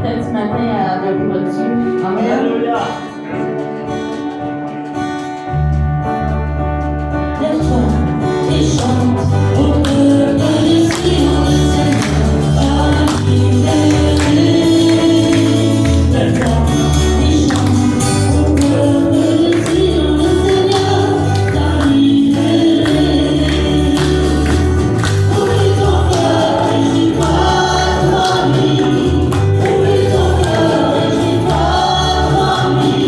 prête ce matin à adorer votre Dieu. Amen. Alléluia. Lève-toi et chante au peuple de Sion, le Seigneur va libérer. Lève-toi et chante au peuple de Sion, le Seigneur va libérer. Ouvre ton cœur et dis-toi devant lui. Ouvre ton cœur et dis-toi devant lui.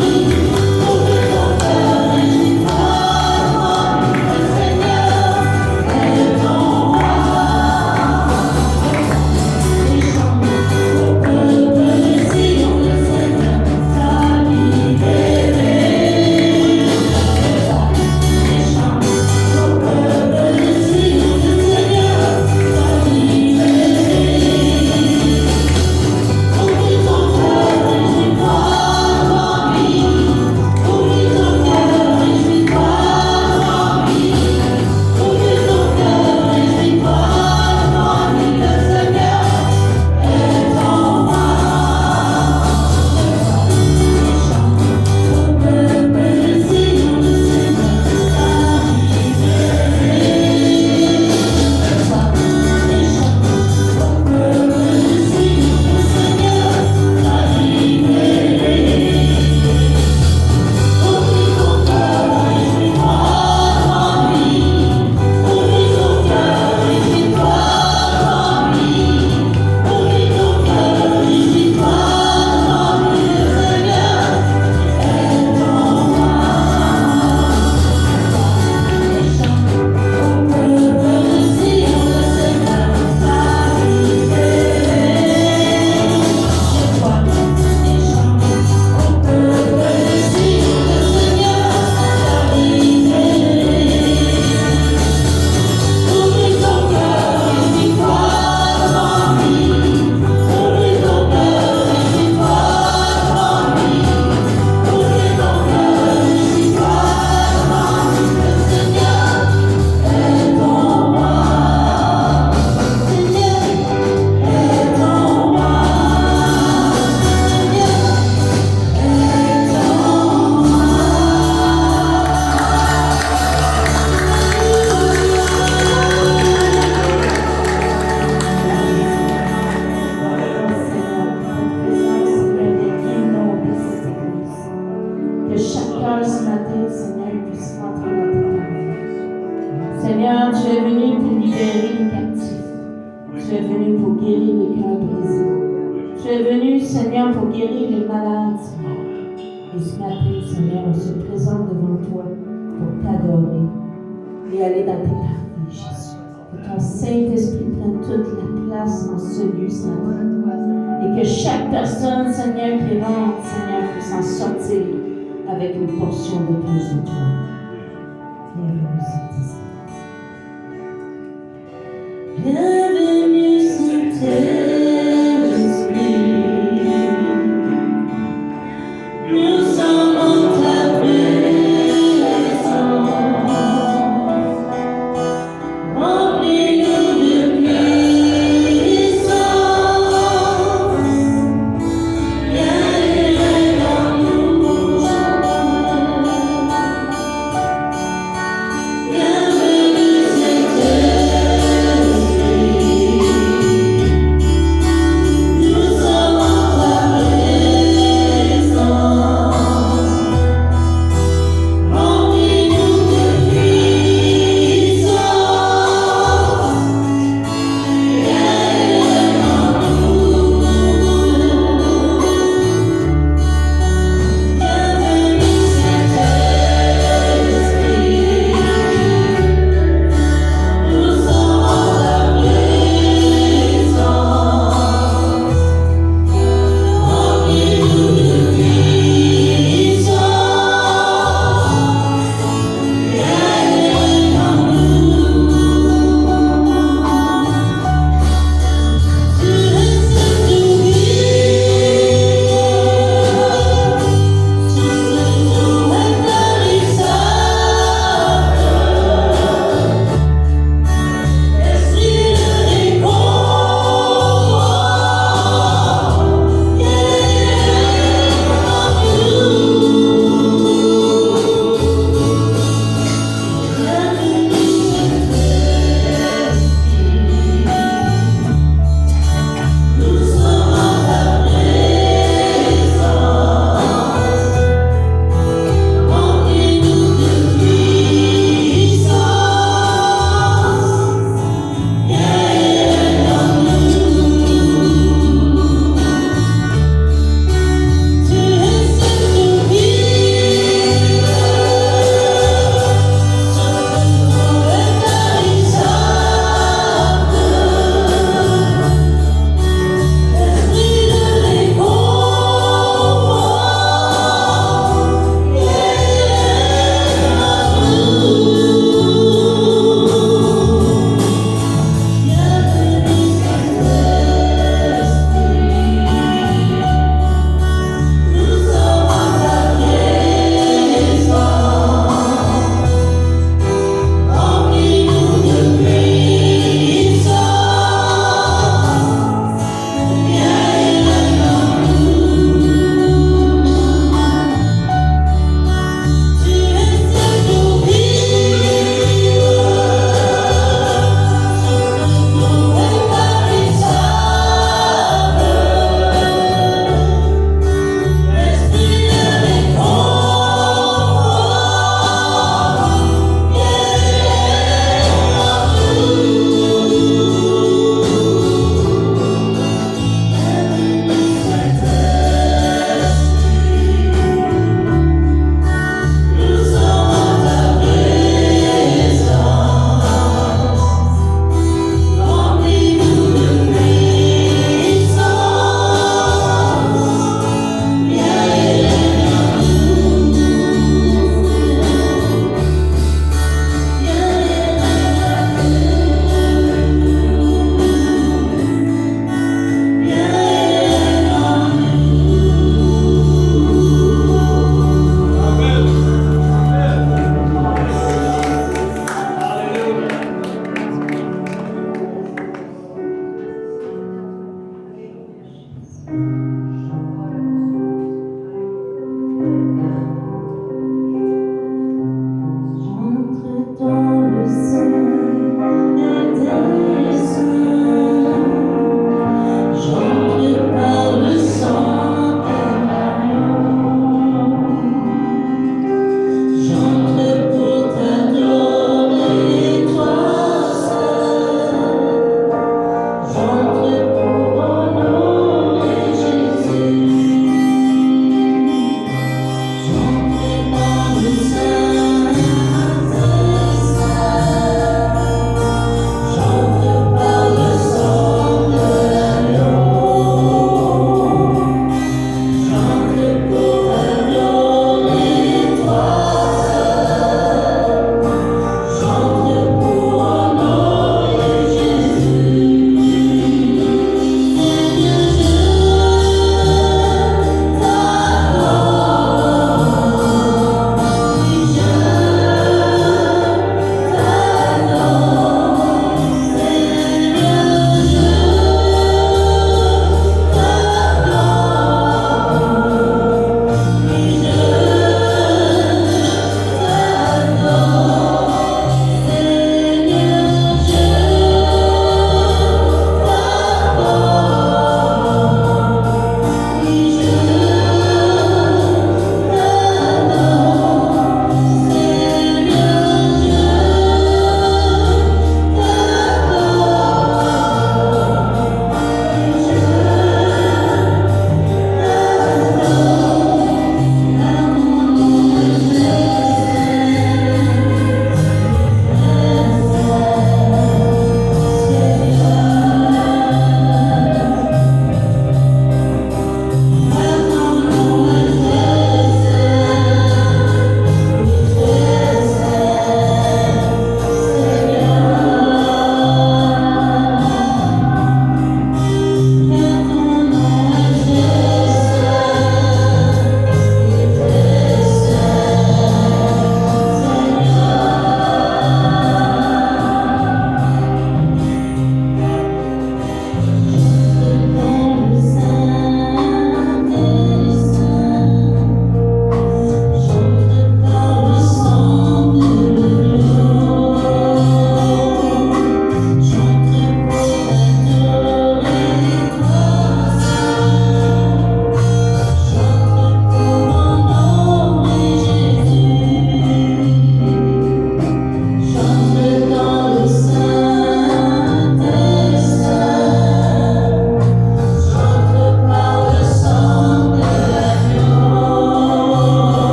Ouvre ton cœur et dis-toi devant lui. Le Seigneur est ton roi. Et chante au peuple de Sion, le Seigneur t'a libéré. Et chante au peuple de Sion, le Seigneur t'a libéré. Ouvre ton cœur et dis-toi devant lui. Ouvre ton cœur et dis-toi devant lui. Ouvre ton cœur et dis-toi devant lui. Le Seigneur est ton roi. Et chante au peuple de Sion, le Seigneur t'a libéré. Et chante au peuple de Sion, le Seigneur t'a libéré. Ouvre ton cœur et dis-toi devant lui. Ouvre ton cœur et dis-toi devant lui. Ouvre ton cœur et dis-toi devant lui. Le Seigneur est ton roi. Et chante au peuple de Sion, le Seigneur t'a libéré. Lève-toi et chante au peuple de Sion, le Seigneur t'a libéré. Ouvre ton cœur et dis-toi devant lui. Ouvre ton cœur et dis-toi devant lui. Ouvre ton cœur et dis-toi devant lui. Le Seigneur est ton roi. Seigneur est ton roi. Seigneur est ton que chaque cœur ce matin, Seigneur, puisse rentrer dans tes paroles. Seigneur, tu es venu pour libérer les captifs. Tu es venu pour guérir les cœurs brisés. Tu es venu, Seigneur, pour guérir les malades, Seigneur. Et ce matin, Seigneur, on se présente devant toi pour t'adorer et aller dans tes parties, Jésus. Que ton Saint-Esprit prenne toute la place dans ce lieu ce matin. Et que chaque personne, Seigneur, qui rentre, Seigneur, puisse en sortir avec une portion de plus de toi. Bienvenue, Saint-Esprit. Bienvenue, Saint-Esprit. Nous sommes en ta présence. Remplis-nous de puissance. Viens et règne en nous. Bienvenue, Saint-Esprit.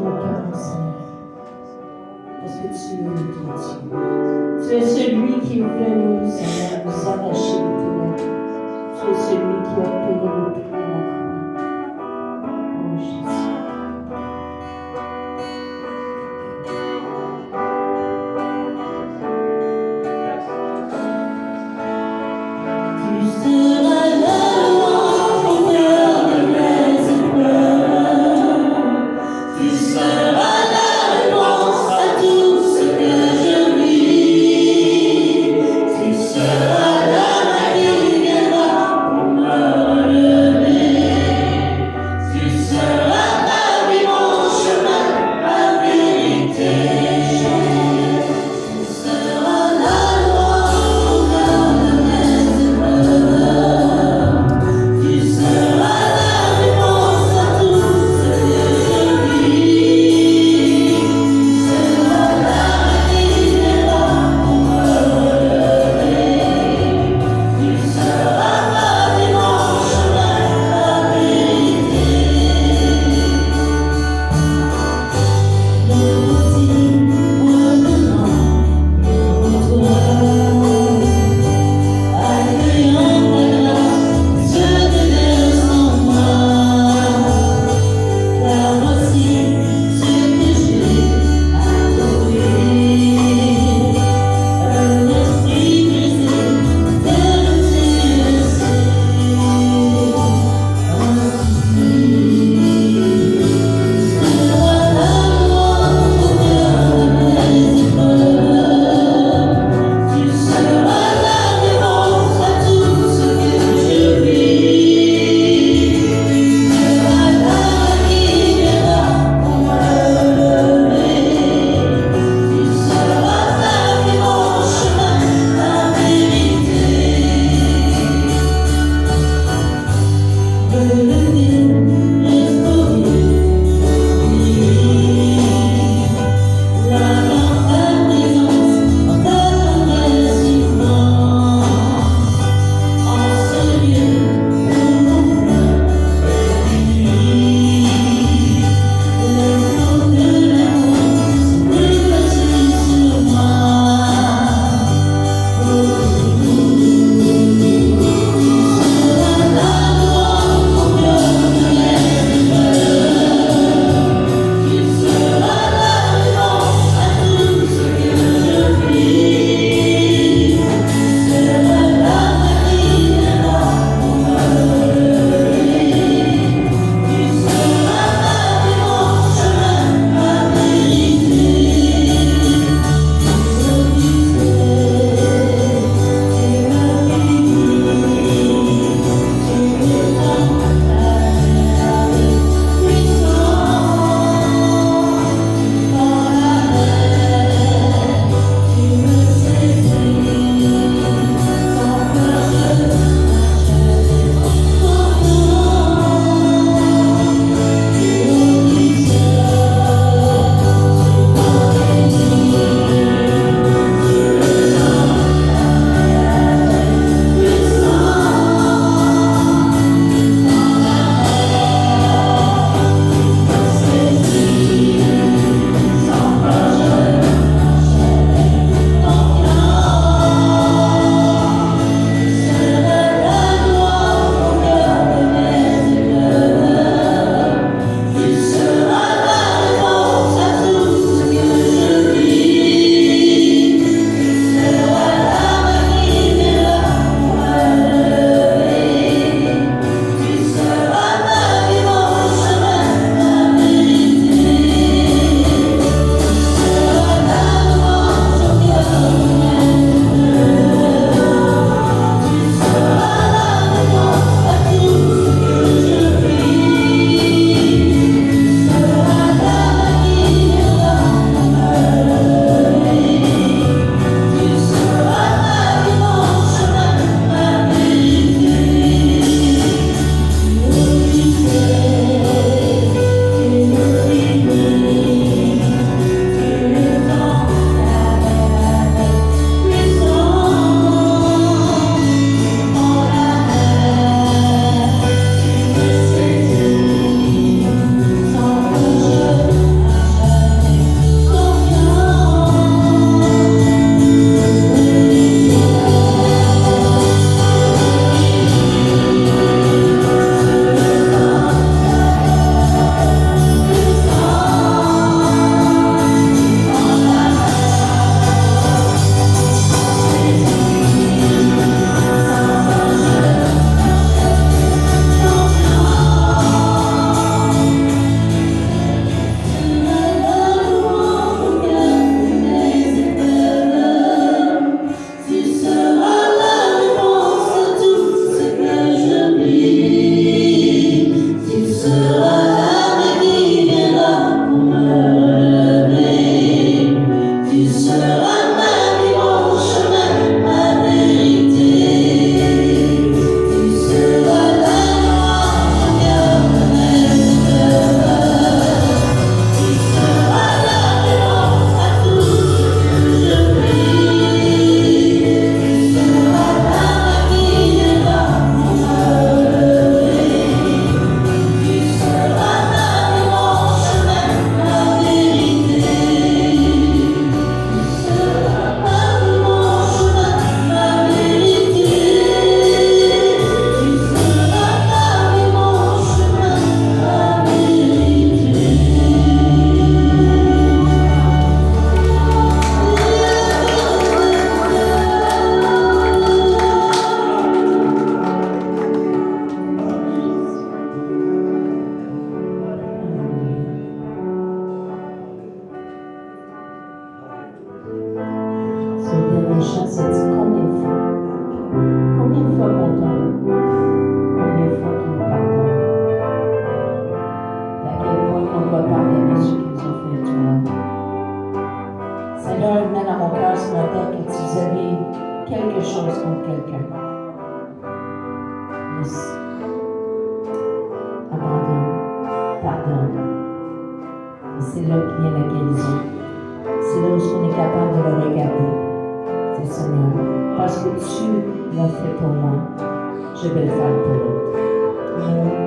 nos cœurs, Seigneur. Parce que tu es notre Dieu. Tu es celui qui est venu, Seigneur, nous arracher les ténèbres. Tu es celui qui a payé le prix à la croix. Oh Jésus. Tu seras là, mon cœur de mes épreuves. Tu seras la réponse à tout ce que je vis. Tu seras la main qui viendra pour me relever. Tu seras quelque chose contre quelqu'un, laisse, abandonne, pardonne. Et c'est là que vient la guérison. C'est là où on est capable de le regarder. C'est Seigneur, parce que tu l'as fait pour moi, je vais le faire pour l'autre. Amen.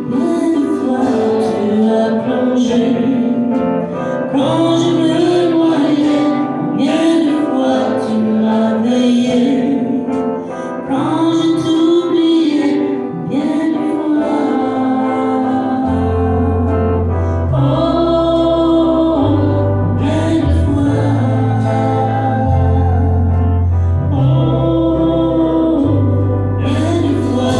Bien de fois tu as plongé quand je me noyais, bien de fois tu m'as veillé quand je t'oubliais, bien de fois. Oh, bien de fois. Oh, bien de fois.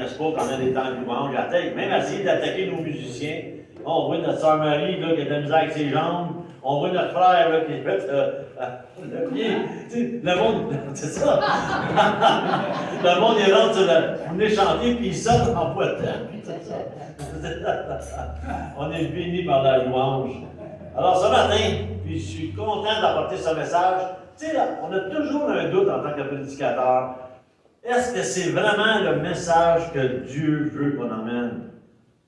n'est-ce pas, quand on est dans le louange, même essayer d'attaquer nos musiciens. On voit notre sœur Marie, là, qui a de la misère avec ses jambes. On voit notre frère, là, qui est fait le pied. Tu sais, le monde, c'est ça. Le monde, il rentre sur vous venez chanter, puis il sort en boitant. C'est ça. On est bénis par la louange. Alors, ce matin, puis je suis content d'apporter ce message. Tu sais, on a toujours un doute en tant que prédicateur. Est-ce que c'est vraiment le message que Dieu veut qu'on emmène?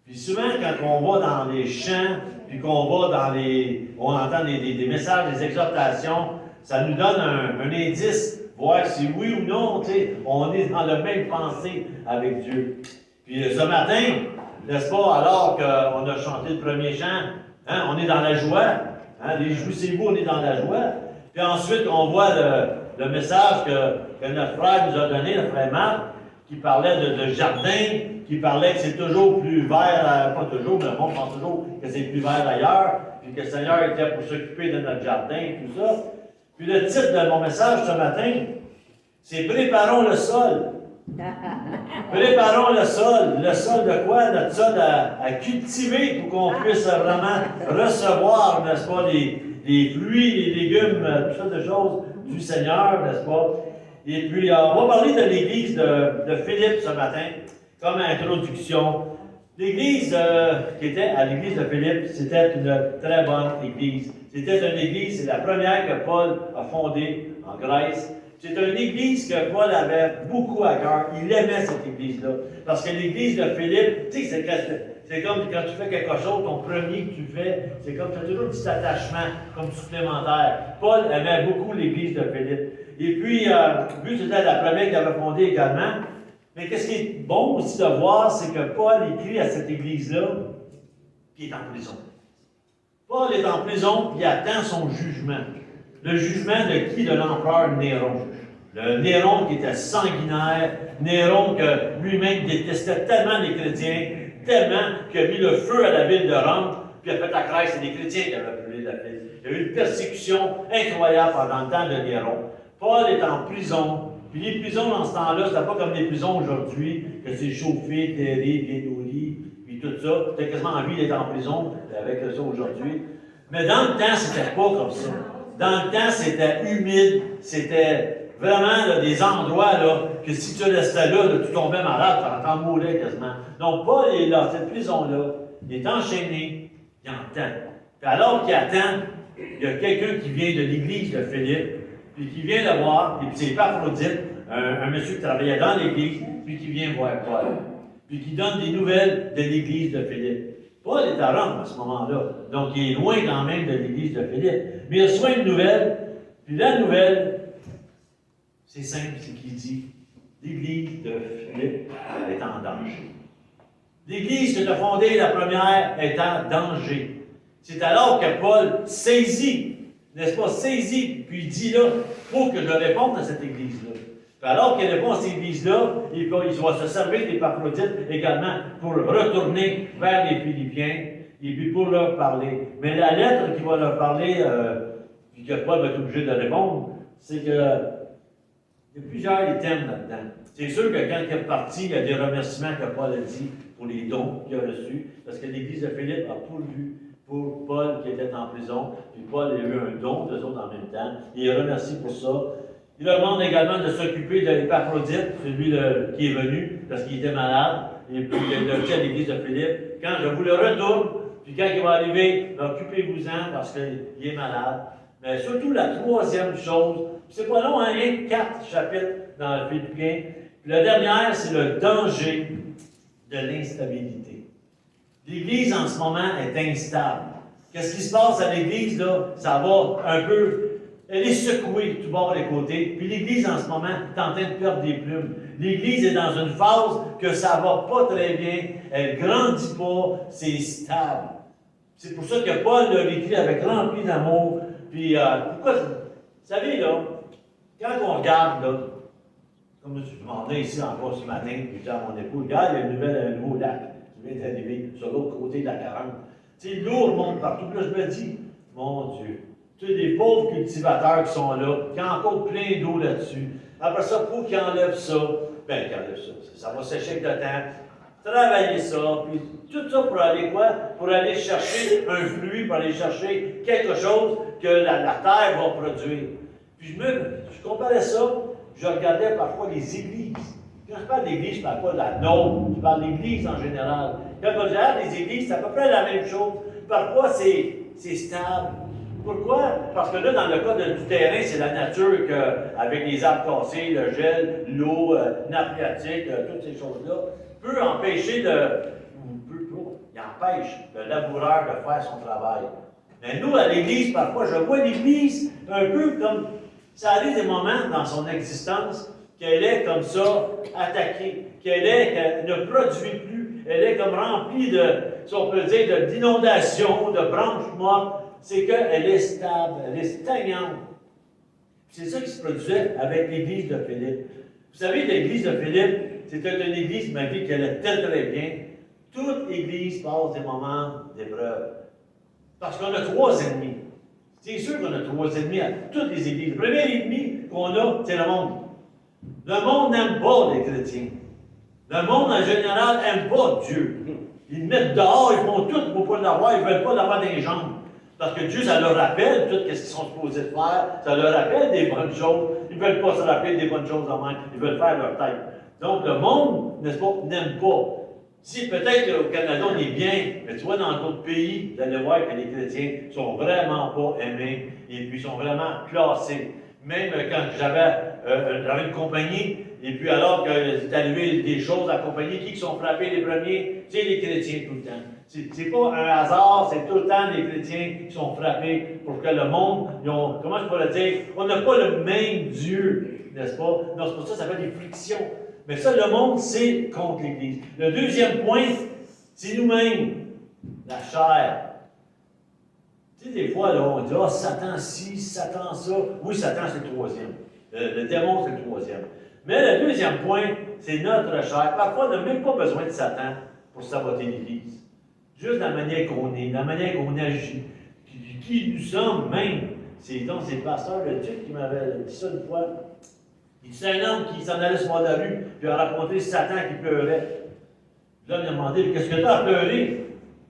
Puis souvent, quand on va dans les chants, puis qu'on va dans on entend des messages, des exhortations, ça nous donne un indice, voir si oui ou non, tu sais, on est dans la même pensée avec Dieu. Puis ce matin, n'est-ce pas, alors qu'on a chanté le premier chant, hein, on est dans la joie, hein, réjouissez-vous, on est dans la joie. Puis ensuite, on voit le message que notre frère nous a donné, notre frère Marc, qui parlait de jardin, qui parlait que c'est toujours plus vert, pas toujours, mais le monde pense toujours que c'est plus vert ailleurs, puis que le Seigneur était pour s'occuper de notre jardin et tout ça. Puis le titre de mon message ce matin, c'est « Préparons le sol ». Préparons le sol. Le sol de quoi? Notre sol à cultiver pour qu'on puisse vraiment recevoir, n'est-ce pas, les fruits, les légumes, tout ça de choses du Seigneur, n'est-ce pas? Et puis, on va parler de l'église de Philippe ce matin, comme introduction. L'église qui était à l'église de Philippe, c'était une très bonne église. C'était une église, c'est la première que Paul a fondée en Grèce. C'est une église que Paul avait beaucoup à cœur. Il aimait cette église-là. Parce que l'église de Philippe, tu sais, c'est comme quand tu fais quelque chose, ton premier que tu fais, c'est comme tu as toujours un petit attachement comme supplémentaire. Paul aimait beaucoup l'église de Philippe. Et puis, vu que c'était la première qu'il avait fondée également, mais qu'est-ce qui est bon aussi de voir, c'est que Paul écrit à cette église-là, qui est en prison. Paul est en prison, puis il attend son jugement. Le jugement de qui? De l'empereur Néron. Le Néron qui était sanguinaire, Néron que lui-même détestait tellement les chrétiens, tellement qu'il a mis le feu à la ville de Rome, puis a fait la Grèce, c'est des chrétiens qui avaient brûlé la ville. Il y a eu une persécution incroyable pendant le temps de Néron. Paul est en prison, puis les prisons dans ce temps-là, c'était pas comme les prisons aujourd'hui, que c'est chauffé, terré, bien nourri, puis tout ça. C'était quasiment envie d'être en prison avec ça aujourd'hui. Mais dans le temps, c'était pas comme ça. Dans le temps, c'était humide, c'était vraiment là, des endroits là, que si tu restais là, tu tombais malade, tu en mourais quasiment. Donc, Paul est là, cette prison-là, il est enchaîné, il attend. Puis alors qu'il attend, il y a quelqu'un qui vient de l'église de Philippe, puis qui vient le voir, et puis c'est Épaphrodite, un monsieur qui travaillait dans l'église, puis qui vient voir Paul, puis qui donne des nouvelles de l'église de Philippe. Paul est à Rome à ce moment-là, donc il est loin quand même de l'église de Philippe. Mais il reçoit une nouvelle, puis la nouvelle, c'est simple, c'est qu'il dit, l'église de Philippe est en danger. L'église que tu as fondée, la première, est en danger. C'est alors que Paul saisit, n'est-ce pas, saisit, puis il dit là, il faut que je réponde à cette église-là. Puis alors qu'il répond à cette église-là, il va se servir d'Épaphrodite également pour retourner vers les Philippiens et puis pour leur parler. Mais la lettre qui va leur parler, puis que Paul va être obligé de répondre, c'est que il y a plusieurs items là-dedans. C'est sûr que quand il est parti, il y a des remerciements que Paul a dit pour les dons qu'il a reçus, parce que l'église de Philippe a pourvu pour Paul qui était en prison, puis Paul a eu un don, d'eux autres en même temps, et il remercie pour ça. Il leur demande également de s'occuper de l'Épaphrodite, celui qui est venu, parce qu'il était malade, et puis il a dit à l'église de Philippe, quand je vous le retourne, puis quand il va arriver, occupez-vous-en parce qu'il est malade. Mais surtout la troisième chose, c'est pas long, hein, rien que 4 chapitres dans le Philippiens. Puis la dernière, c'est le danger de l'instabilité. L'Église en ce moment est instable. Qu'est-ce qui se passe à l'Église, là? Ça va un peu. Elle est secouée de tous bords les côtés. Puis l'Église, en ce moment, est en train de perdre des plumes. L'Église est dans une phase que ça va pas très bien. Elle grandit pas. C'est stable. C'est pour ça que Paul l'a écrit avec rempli d'amour. Puis, pourquoi? Vous savez, là, quand on regarde, là, comme je demandais ici encore ce matin, puis je dis à mon époux, regarde, il y a un nouveau lac qui vient d'arriver sur l'autre côté de la 40. Tu sais, l'eau remonte partout. Puis là, je me dis, mon Dieu, tu sais, des pauvres cultivateurs qui sont là, qui ont encore plein d'eau là-dessus. Après ça, il faut qu'ils enlèvent ça. ben regardez ça va sécher avec le temps. Travailler ça, puis tout ça pour aller quoi? Pour aller chercher un fruit, pour aller chercher quelque chose que la terre va produire. Puis je comparais ça, je regardais parfois les églises. Quand je parle d'église, je ne parle pas de la nôtre, je parle d'église en général. Quand je regarde les églises, c'est à peu près la même chose. Parfois, c'est stable. Pourquoi? Parce que là, dans le cas du terrain, c'est la nature avec les arbres cassés, le gel, l'eau, nappe phréatique, toutes ces choses-là, peut empêcher il empêche le laboureur de faire son travail. Mais nous, à l'Église, parfois, je vois l'Église un peu comme, ça arrive des moments dans son existence qu'elle est comme ça, attaquée, qu'elle ne produit plus, elle est comme remplie si on peut dire, d'inondations, de branches mortes. C'est qu'elle est stable, elle est stagnante. C'est ça qui se produisait avec l'Église de Philippe. Vous savez, l'Église de Philippe, c'était une Église, malgré qu'elle est très bien. Toute Église passe des moments d'épreuve. Parce qu'on a 3 ennemis. C'est sûr qu'on a 3 ennemis à toutes les Églises. Le premier ennemi qu'on a, c'est le monde. Le monde n'aime pas les chrétiens. Le monde, en général, n'aime pas Dieu. Ils le mettent dehors, ils font tout pour ne pas l'avoir, ils ne veulent pas l'avoir dans les jambes. Parce que Dieu, ça leur rappelle tout ce qu'ils sont supposés de faire, ça leur rappelle des bonnes choses. Ils ne veulent pas se rappeler des bonnes choses en même, ils veulent faire leur tête. Donc, le monde, n'est-ce pas, n'aime pas. Si peut-être au Canada, on est bien, mais tu vois, dans d'autres pays, vous allez voir que les chrétiens ne sont vraiment pas aimés et puis sont vraiment classés. Même quand j'avais une compagnie, et puis alors qu'il est arrivé des choses à la compagnie, qui sont frappés les premiers? C'est les chrétiens tout le temps. C'est pas un hasard, c'est tout le temps les chrétiens qui sont frappés pour que le monde, comment je pourrais dire, on n'a pas le même Dieu, n'est-ce pas? Non, c'est pour ça que ça fait des frictions. Mais ça, le monde, c'est contre l'Église. Le deuxième point, c'est nous-mêmes, la chair. Tu sais, des fois, là, on dit, Satan ci, Satan ça. Oui, Satan, c'est le troisième. Le démon, c'est le troisième. Mais le deuxième point, c'est notre chair. Parfois, on n'a même pas besoin de Satan pour saboter l'Église. Juste la manière qu'on est, la manière qu'on agit, qui nous sommes même. C'est le pasteur de Dieu qui m'avait dit ça une fois. Il dit, c'est un homme qui s'en allait sur la rue, puis il a rencontré Satan qui pleurait. Là, il a demandé, qu'est-ce que tu as à pleurer?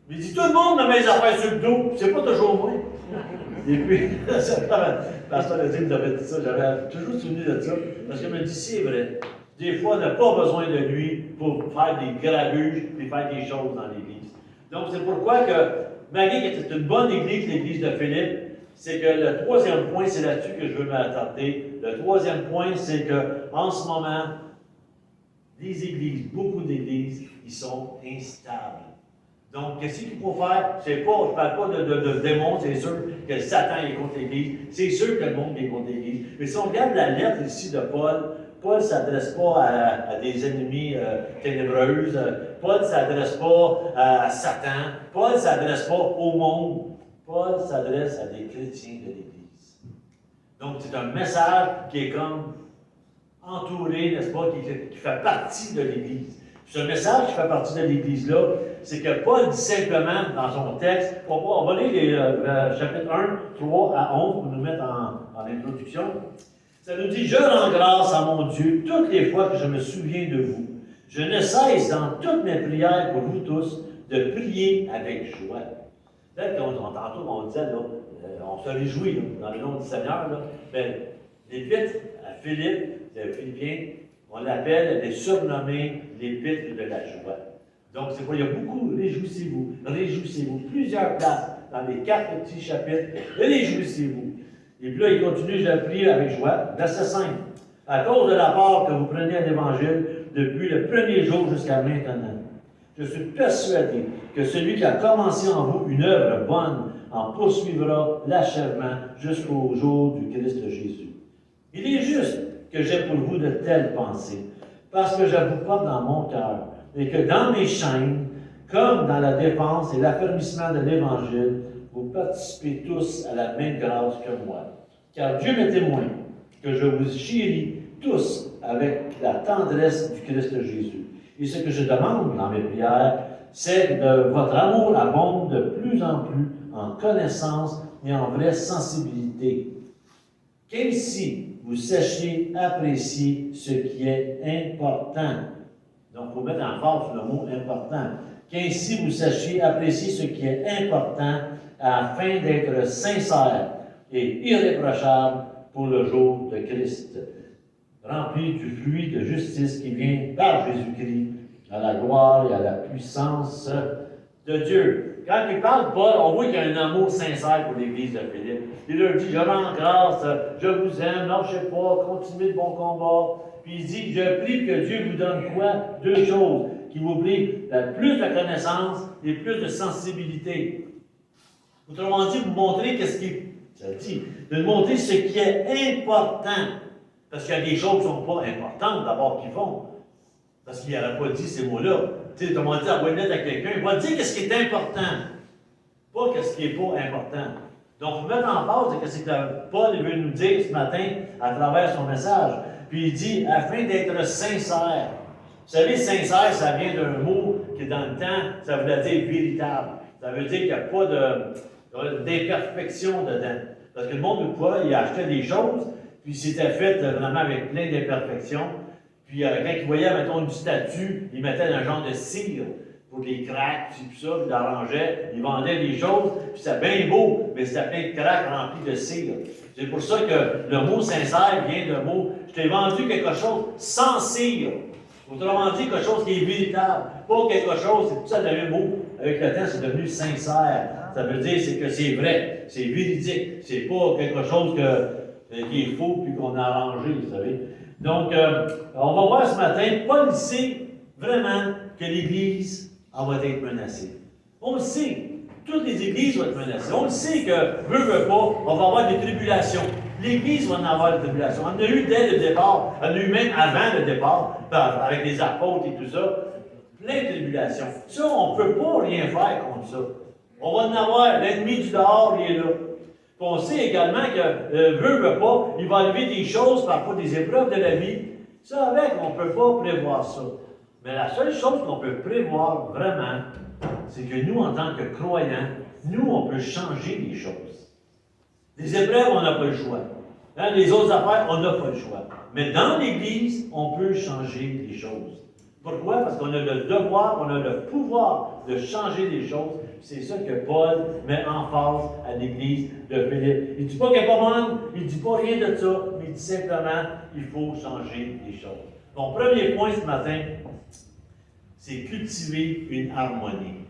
Il dit, tout le monde met mes affaires sur le dos, c'est pas toujours moi. Et puis, le pasteur a dit qu'il avait dit ça, j'avais toujours souvenu de ça, parce qu'il m'a dit, c'est vrai. Des fois, on n'a pas besoin de lui pour faire des grabuges et faire des choses dans l'Église. Donc, c'est pourquoi que, malgré que c'est une bonne Église, l'Église de Philippe, c'est que le troisième point, c'est là-dessus que je veux m'attarder. Le troisième point, c'est qu'en ce moment, les églises, beaucoup d'églises, ils sont instables. Donc, qu'est-ce qu'il faut faire? Je ne parle pas de démons, c'est sûr que Satan est contre l'Église, c'est sûr que le monde est contre l'Église. Mais si on regarde la lettre ici de Paul, Paul ne s'adresse pas à des ennemis ténébreuses, Paul ne s'adresse pas à Satan, Paul ne s'adresse pas au monde. Paul s'adresse à des chrétiens de l'Église. Donc, c'est un message qui est comme entouré, n'est-ce pas, qui fait partie de l'Église. Ce message qui fait partie de l'Église-là, c'est que Paul dit simplement dans son texte, on va lire les chapitres 1, 3 à 11 pour nous mettre en introduction. Ça nous dit, je rends grâce à mon Dieu toutes les fois que je me souviens de vous. Je ne cesse dans toutes mes prières pour vous tous de prier avec joie. Peut-être tantôt, on disait, là, on se réjouit là, dans le nom du Seigneur. L'épître à Philippe, les Philippiens, on l'appelle, elle est surnommée l'épître de la joie. Donc, c'est quoi? Il y a beaucoup, réjouissez-vous, réjouissez-vous. Plusieurs places dans les 4 petits chapitres, réjouissez-vous. Et puis là, il continue, je prie avec joie. Verset 5. À cause de la part que vous prenez à l'Évangile depuis le premier jour jusqu'à maintenant. Je suis persuadé que celui qui a commencé en vous une œuvre bonne en poursuivra l'achèvement jusqu'au jour du Christ Jésus. Il est juste que j'ai pour vous de telles pensées, parce que je vous porte dans mon cœur, et que dans mes chaînes, comme dans la défense et l'affermissement de l'Évangile, vous participez tous à la même grâce que moi. Car Dieu m'est témoin que je vous chéris tous avec la tendresse du Christ Jésus. Et ce que je demande dans mes prières, c'est que votre amour abonde de plus en plus en connaissance et en vraie sensibilité. Qu'ainsi vous sachiez apprécier ce qui est important. Donc, il faut mettre en force le mot important. Qu'ainsi vous sachiez apprécier ce qui est important afin d'être sincère et irréprochable pour le jour de Christ, rempli du fruit de justice qui vient par Jésus-Christ à la gloire et à la puissance de Dieu. Quand il parle Paul, on voit qu'il y a un amour sincère pour l'Église de Philippe. Il leur dit, je rends grâce, je vous aime, lâchez pas, continuez le bon combat. Puis il dit, je prie que Dieu vous donne quoi? Deux choses, qui vous prie plus de connaissance et plus de sensibilité. Autrement dit, vous montrer qu'est-ce qui ça dit, de montrer ce qui est important. Parce qu'il y a des choses qui ne sont pas importantes d'abord qu'ils font. Parce qu'il n'aurait pas dit ces mots-là. Tu sais, comment dire, envoyer une lettre à quelqu'un, il va dire qu'est-ce qui est important. Pas qu'est-ce qui n'est pas important. Donc, il faut mettre en phase de ce que Paul veut nous dire ce matin à travers son message. Puis il dit, afin d'être sincère. Vous savez, sincère, ça vient d'un mot qui, dans le temps, ça voulait dire véritable. Ça veut dire qu'il n'y a pas d'imperfection dedans. Parce que le monde, il achetait des choses, puis c'était fait vraiment avec plein d'imperfections. Puis quand il voyait, mettons, une statue, il mettait un genre de cire pour les craques, puis ça, puis il arrangeait, il vendait des choses, puis c'était bien beau, mais c'était plein de craques remplis de cire. C'est pour ça que le mot sincère vient d'un mot, je t'ai vendu quelque chose sans cire. Autrement dit, quelque chose qui est véritable, pas quelque chose, c'est tout ça le mot, avec le temps, c'est devenu sincère. Ça veut dire c'est que c'est vrai, c'est véridique, c'est pas quelque chose qui est faux puis qu'on a arrangé, vous savez. Donc, on va voir ce matin, Paul sait vraiment que l'Église va être menacée. On le sait, toutes les Églises vont être menacées. On le sait que, veut pas, on va avoir des tribulations. L'Église va en avoir des tribulations. On en a eu dès le départ, on en a eu même avant le départ, avec les apôtres et tout ça, plein de tribulations. Ça, on ne peut pas rien faire contre ça. On va en avoir, l'ennemi du dehors, il est là. Puis on sait également que, veut pas, il va arriver des choses, parfois des épreuves de la vie. Ça, avec, on ne peut pas prévoir ça. Mais la seule chose qu'on peut prévoir vraiment, c'est que nous, en tant que croyants, nous, on peut changer les choses. Les épreuves, on n'a pas le choix. Hein, les autres affaires, on n'a pas le choix. Mais dans l'Église, on peut changer les choses. Pourquoi? Parce qu'on a le devoir, on a le pouvoir de changer les choses. C'est ça que Paul met en face à l'Église de Philippe. Il ne dit pas qu'il n'y a pas monde, il ne dit pas rien de ça, mais il dit simplement qu'il faut changer les choses. Mon premier point ce matin, c'est cultiver une harmonie.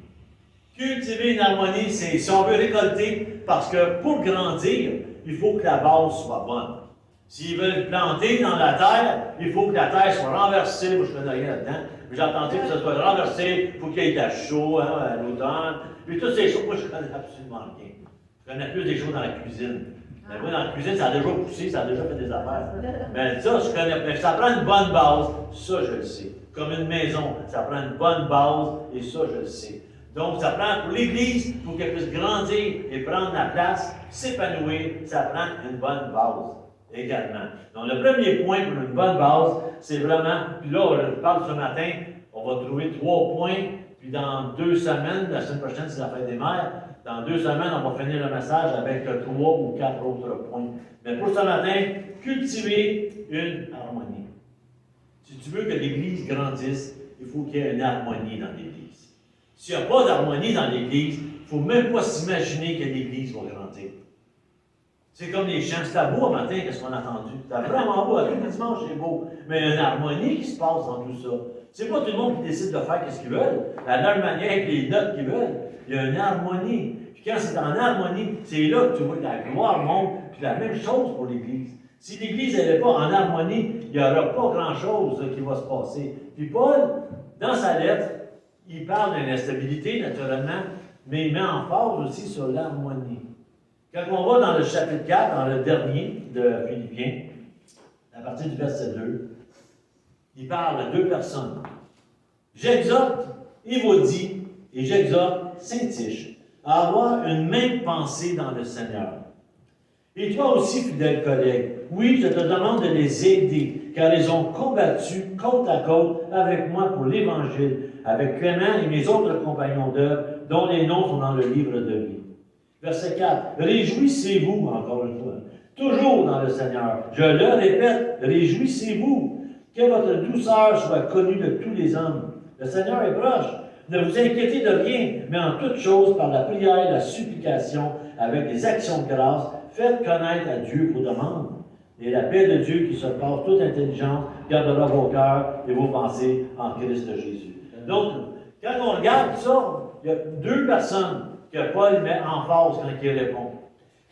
Cultiver une harmonie, c'est si on veut récolter, parce que pour grandir, il faut que la base soit bonne. S'ils veulent planter dans la terre, il faut que la terre soit renversée. Moi, je ne connais rien là-dedans. Mais j'ai entendu que ça soit renversé, il faut qu'il y ait de la chaux à l'automne. Puis toutes ces choses, moi, je ne connais absolument rien. Je connais plus des choses dans la cuisine. Mais moi, dans la cuisine, ça a déjà poussé, ça a déjà fait des affaires. Mais ça, je connais. Mais ça prend une bonne base, ça, je le sais. Comme une maison, ça prend une bonne base, et ça, je le sais. Donc, ça prend pour l'Église, pour qu'elle puisse grandir et prendre la place, s'épanouir, ça prend une bonne base également. Donc, le premier point pour une bonne base, c'est vraiment, puis là, je parle ce matin, on va trouver 3 points, puis dans 2 semaines, la semaine prochaine, c'est la fête des mères, dans 2 semaines, on va finir le message avec 3 ou 4 autres points. Mais pour ce matin, cultiver une harmonie. Si tu veux que l'Église grandisse, il faut qu'il y ait une harmonie dans l'Église. S'il n'y a pas d'harmonie dans l'Église, il ne faut même pas s'imaginer que l'Église va grandir. C'est comme les chants. C'était beau un matin, qu'est-ce qu'on a entendu? C'était vraiment beau. Tous les dimanches, c'est beau. Mais il y a une harmonie qui se passe dans tout ça. C'est pas tout le monde qui décide de faire ce qu'ils veulent. De la même manière avec les notes qu'ils veulent. Il y a une harmonie. Puis quand c'est en harmonie, c'est là que tu vois que la gloire monte. Puis la même chose pour l'Église. Si l'Église n'est pas en harmonie, il n'y aura pas grand-chose qui va se passer. Puis Paul, dans sa lettre, il parle de l'instabilité, naturellement, mais il met en phase aussi sur l'harmonie. Quand on va dans le chapitre 4, dans le dernier de Philippiens, à partir du verset 2, il parle à 2 personnes. J'exhorte Évodie et j'exhorte Syntyche à avoir une même pensée dans le Seigneur. Et toi aussi, fidèle collègue, oui, je te demande de les aider, car ils ont combattu côte à côte avec moi pour l'Évangile, avec Clément et mes autres compagnons d'œuvre, dont les noms sont dans le livre de vie. Verset 4. Réjouissez-vous, encore une fois, toujours dans le Seigneur. Je le répète, réjouissez-vous, que votre douceur soit connue de tous les hommes. Le Seigneur est proche. Ne vous inquiétez de rien, mais en toutes choses, par la prière et la supplication, avec des actions de grâce, faites connaître à Dieu vos demandes. Et la paix de Dieu qui surpasse toute intelligence gardera vos cœurs et vos pensées en Christ Jésus. Donc, quand on regarde ça, il y a deux personnes que Paul met en phase quand il répond.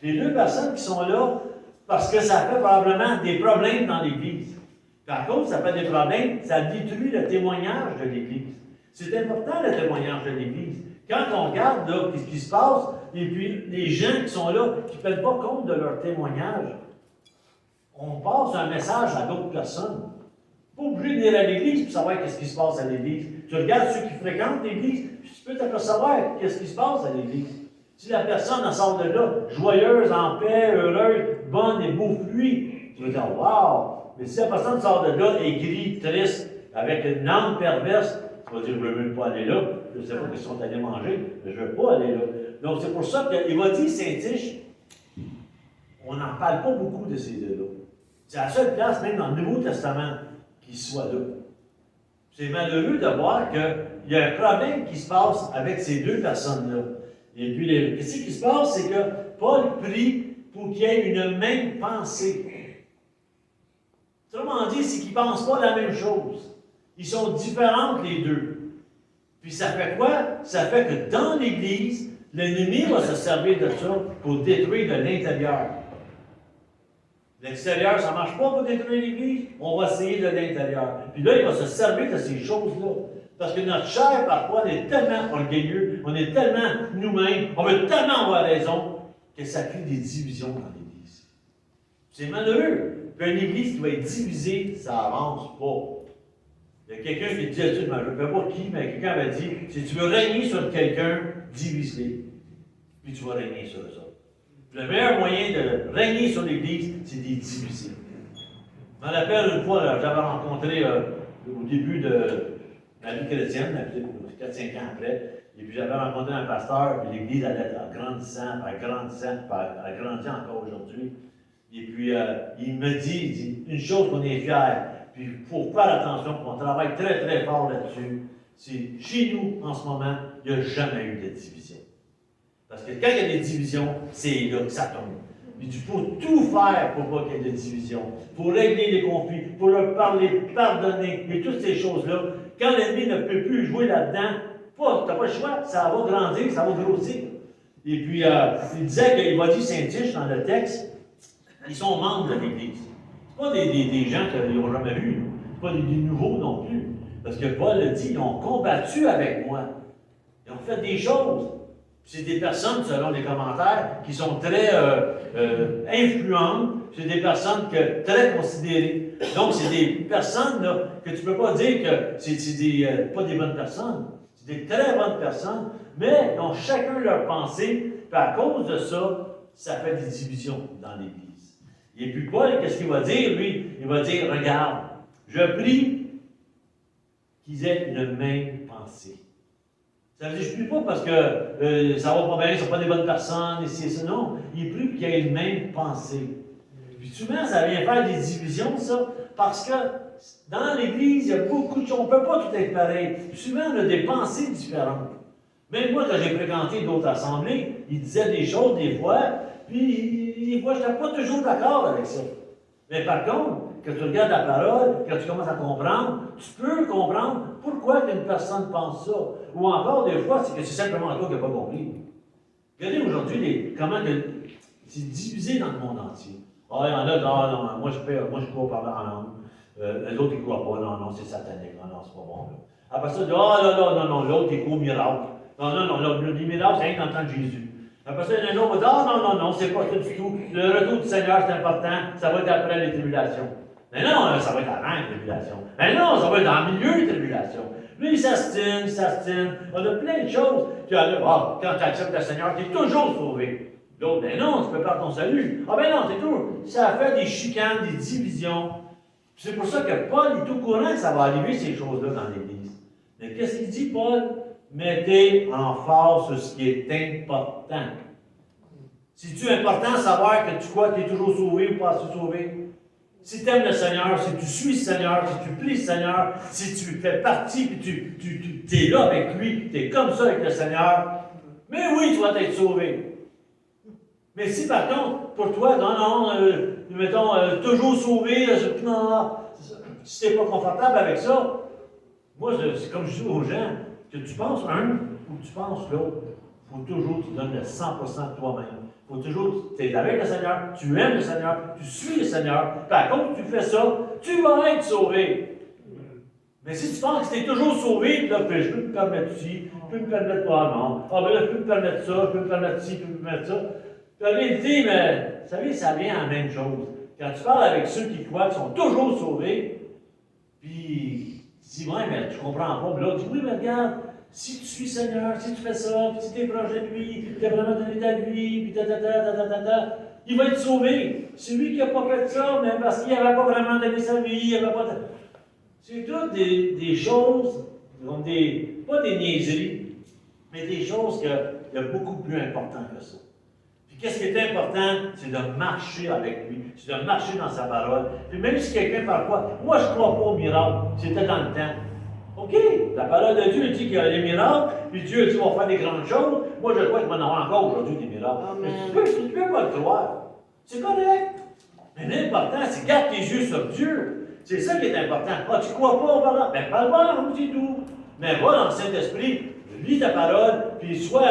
Les deux personnes qui sont là, parce que ça fait probablement des problèmes dans l'Église. Par contre, ça fait des problèmes, ça détruit le témoignage de l'Église. C'est important le témoignage de l'Église. Quand on regarde là, ce qui se passe, et puis les gens qui sont là, qui ne prennent pas compte de leur témoignage, on passe un message à d'autres personnes. Pas obligé d'aller à l'Église pour savoir ce qui se passe à l'Église. Tu regardes ceux qui fréquentent l'Église, puis tu peux t'apercevoir ce qui se passe à l'Église. Si la personne en sort de là, joyeuse, en paix, heureuse, bonne et beau fruit, tu vas dire « Wow! » Mais si la personne sort de là, aigrie, triste, avec une âme perverse, tu vas dire « Je ne veux même pas aller là. Je ne sais pas ce qu'ils sont allés manger, mais je ne veux pas aller là. » Donc c'est pour ça qu'il va dire Saint-Tiche, on n'en parle pas beaucoup de ces deux-là. C'est la seule place, même dans le Nouveau Testament, qui soit là. C'est malheureux de voir qu'il y a un problème qui se passe avec ces deux personnes-là. Et puis, ce qui se passe, c'est que Paul prie pour qu'il y ait une même pensée. Autrement dit, c'est qu'ils ne pensent pas la même chose. Ils sont différents les deux. Puis ça fait quoi? Ça fait que dans l'Église, l'ennemi va se servir de ça pour détruire de l'intérieur. L'extérieur, ça ne marche pas pour détruire l'Église, on va essayer de l'intérieur. Puis là, il va se servir de ces choses-là. Parce que notre chair, parfois, on est tellement orgueilleux, on est tellement nous-mêmes, on veut tellement avoir raison, que ça crée des divisions dans l'Église. C'est malheureux. Puis une Église qui va être divisée, ça n'avance pas. Il y a quelqu'un qui disait, je ne sais pas qui, mais quelqu'un avait dit, si tu veux régner sur quelqu'un, divise-les. Puis tu vas régner sur eux autres. Le meilleur moyen de régner sur l'Église, c'est d'y diviser. Je me rappelle une fois, j'avais rencontré au début de la vie chrétienne, peut-être 4-5 ans après, et puis j'avais rencontré un pasteur, puis l'Église allait grandissant, elle grandit encore aujourd'hui. Et puis il me dit, une chose qu'on est fiers, puis il faut faire attention, qu'on travaille très très fort là-dessus, c'est chez nous, en ce moment, il n'y a jamais eu de division. Parce que quand il y a des divisions, c'est là que ça tombe. Il faut tout faire pour pas qu'il y ait de division. Pour régler les conflits, pour leur parler, pardonner, et toutes ces choses-là. Quand l'ennemi ne peut plus jouer là-dedans, tu n'as pas le choix, ça va grandir, ça va grossir. Et puis, il disait qu'il va dire Saint-Tiche dans le texte, ils sont membres de l'Église. Ce ne sont pas des gens qu'ils n'ont jamais vus. Ce ne sont pas des nouveaux non plus. Parce que Paul le dit, ils ont combattu avec moi. Ils ont fait des choses. C'est des personnes, selon les commentaires, qui sont très influentes. C'est des personnes très considérées. Donc, c'est des personnes là, que tu ne peux pas dire que c'est pas des bonnes personnes. C'est des très bonnes personnes, mais ils ont chacun leur pensée. Puis à cause de ça, ça fait des divisions dans l'Église. Et puis Paul, qu'est-ce qu'il va dire, lui? Il va dire, regarde, je prie qu'ils aient une même pensée. Ça veut dire, je ne prie pas parce que ça va pas bien, ils ne sont pas des bonnes personnes, et c'est ça. Non, il prie qu'il y ait une même pensée. Puis souvent, ça vient faire des divisions, ça, parce que dans l'Église, il y a beaucoup de choses. On ne peut pas tout être pareil. Puis souvent, on a des pensées différentes. Même moi, quand j'ai fréquenté d'autres assemblées, ils disaient des choses des fois, puis des fois, je n'étais pas toujours d'accord avec ça. Mais par contre, quand tu regardes la parole, quand tu commences à comprendre, tu peux comprendre pourquoi une personne pense ça. Ou encore, des fois, c'est que c'est simplement toi qui n'as pas compris. Regardez aujourd'hui comment c'est divisé dans le monde entier. Ah, il y en a, non, moi je crois parler en langue. Les autres, ils ne croient pas. Non, c'est satanique. Non, c'est pas bon. Là. Après ça, non, l'autre, il croit au miracle. Non, les miracles, c'est rien dans le temps de Jésus. Après ça, il y en a un autre, non, c'est pas ça du tout. Le retour du Seigneur, c'est important. Ça va être après les tribulations. Mais non, ça va être avant les tribulations. Mais non, ça va être dans le milieu des tribulations. Lui, il s'astine. On a plein de choses. Puis quand tu acceptes le Seigneur, tu es toujours sauvé. L'autre, ben non, tu peux perdre ton salut. Ah ben non, c'est tout. Ça fait des chicanes, des divisions. C'est pour ça que Paul est au courant que ça va arriver, ces choses-là, dans l'Église. Mais qu'est-ce qu'il dit, Paul? Mettez en force ce qui est important. C'est-tu important de savoir que tu crois que tu es toujours sauvé ou pas assez sauvé? Si tu aimes le Seigneur, si tu suis le Seigneur, si tu pries le Seigneur, si tu fais partie, puis tu es là avec lui, tu es comme ça avec le Seigneur, mais oui, tu vas être sauvé. Mais si par contre, pour toi, mettons, toujours sauvé, non, si tu n'es pas confortable avec ça, moi, c'est comme je dis aux gens, que tu penses un ou tu penses l'autre, il faut toujours que tu donnes le 100% de toi-même. Il faut toujours, tu es avec le Seigneur, tu aimes le Seigneur, tu suis le Seigneur. Par contre, tu fais ça, tu vas être sauvé. Mais si tu penses que tu es toujours sauvé, puis là, je peux me permettre ci, je peux me permettre pas, non. Ah, ben là, je peux me permettre ça, je peux me permettre ci, je peux me permettre ça. Tu as dit, mais, vous savez, ça vient à la même chose. Quand tu parles avec ceux qui croient, qui sont toujours sauvés, puis tu dis, ouais, mais tu comprends pas. Puis là, tu dis, oui, mais regarde, si tu suis Seigneur, si tu fais ça, puis si tu es proche de lui, tu as vraiment donné ta vie, puis il va être sauvé. C'est lui qui n'a pas fait ça, mais parce qu'il n'avait pas vraiment donné sa vie, il n'avait pas. C'est toutes des choses, pas des niaiseries, mais des choses qu'il y a beaucoup plus importantes que ça. Puis qu'est-ce qui est important? C'est de marcher avec lui, c'est de marcher dans sa parole. Puis même si quelqu'un parle pas, moi je ne crois pas au miracle, c'était dans le temps. OK, la parole de Dieu dit qu'il y a des miracles, puis Dieu dit qu'il va faire des grandes choses. Moi je crois qu'il va en avoir encore aujourd'hui des miracles. Mais tu peux pas le croire. C'est correct. Mais l'important, c'est garde tes yeux sur Dieu. C'est ça qui est important. Ah, tu ne crois pas au parole? Ben, parle-moi, c'est tout. Mais va dans le Saint-Esprit, lis ta parole, puis sois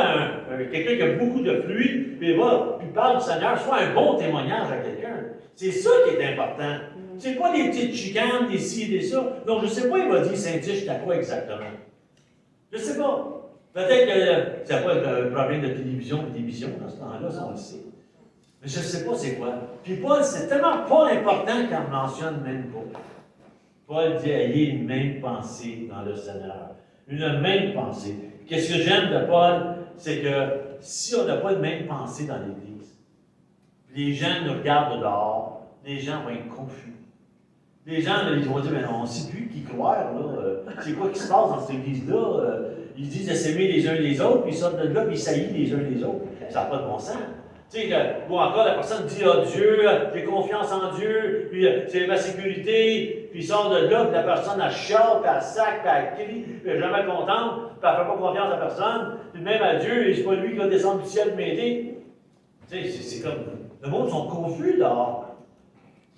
quelqu'un qui a beaucoup de fruits, puis va, puis parle du Seigneur, sois un bon témoignage à quelqu'un. C'est ça qui est important. C'est pas des petites chicanes, des ci, des ça. Donc, je ne sais pas, il m'a dit Saint-Tige, t'as quoi exactement? Je ne sais pas. Peut-être que c'est pas un problème de télévision ou d'émission dans ce temps-là, ça on le sait. Mais je ne sais pas c'est quoi. Puis Paul, c'est tellement pas important qu'on mentionne même pas. Paul dit, ayez une même pensée dans le Seigneur. Une même pensée. Qu'est-ce que j'aime de Paul? C'est que si on n'a pas de même pensée dans l'Église, les gens nous regardent dehors, les gens vont être confus. Les gens, ils vont dire, mais on ne sait plus qui croire, là. C'est quoi qui se passe dans cette Église-là? Ils disent de s'aimer les uns les autres, puis ils sortent de là, puis ils saillissent les uns les autres. Ça n'a pas de bon sens. Tu sais, ou encore la personne dit, ah Dieu, j'ai confiance en Dieu, puis c'est ma sécurité, puis il sort de là, puis la personne, elle chiale, puis elle sac, puis elle crie, puis elle n'est jamais contente, puis elle ne fait pas confiance à personne, puis même à Dieu, et c'est pas lui qui va descendre du ciel m'aider. Tu sais, c'est comme, le monde sont confus dehors.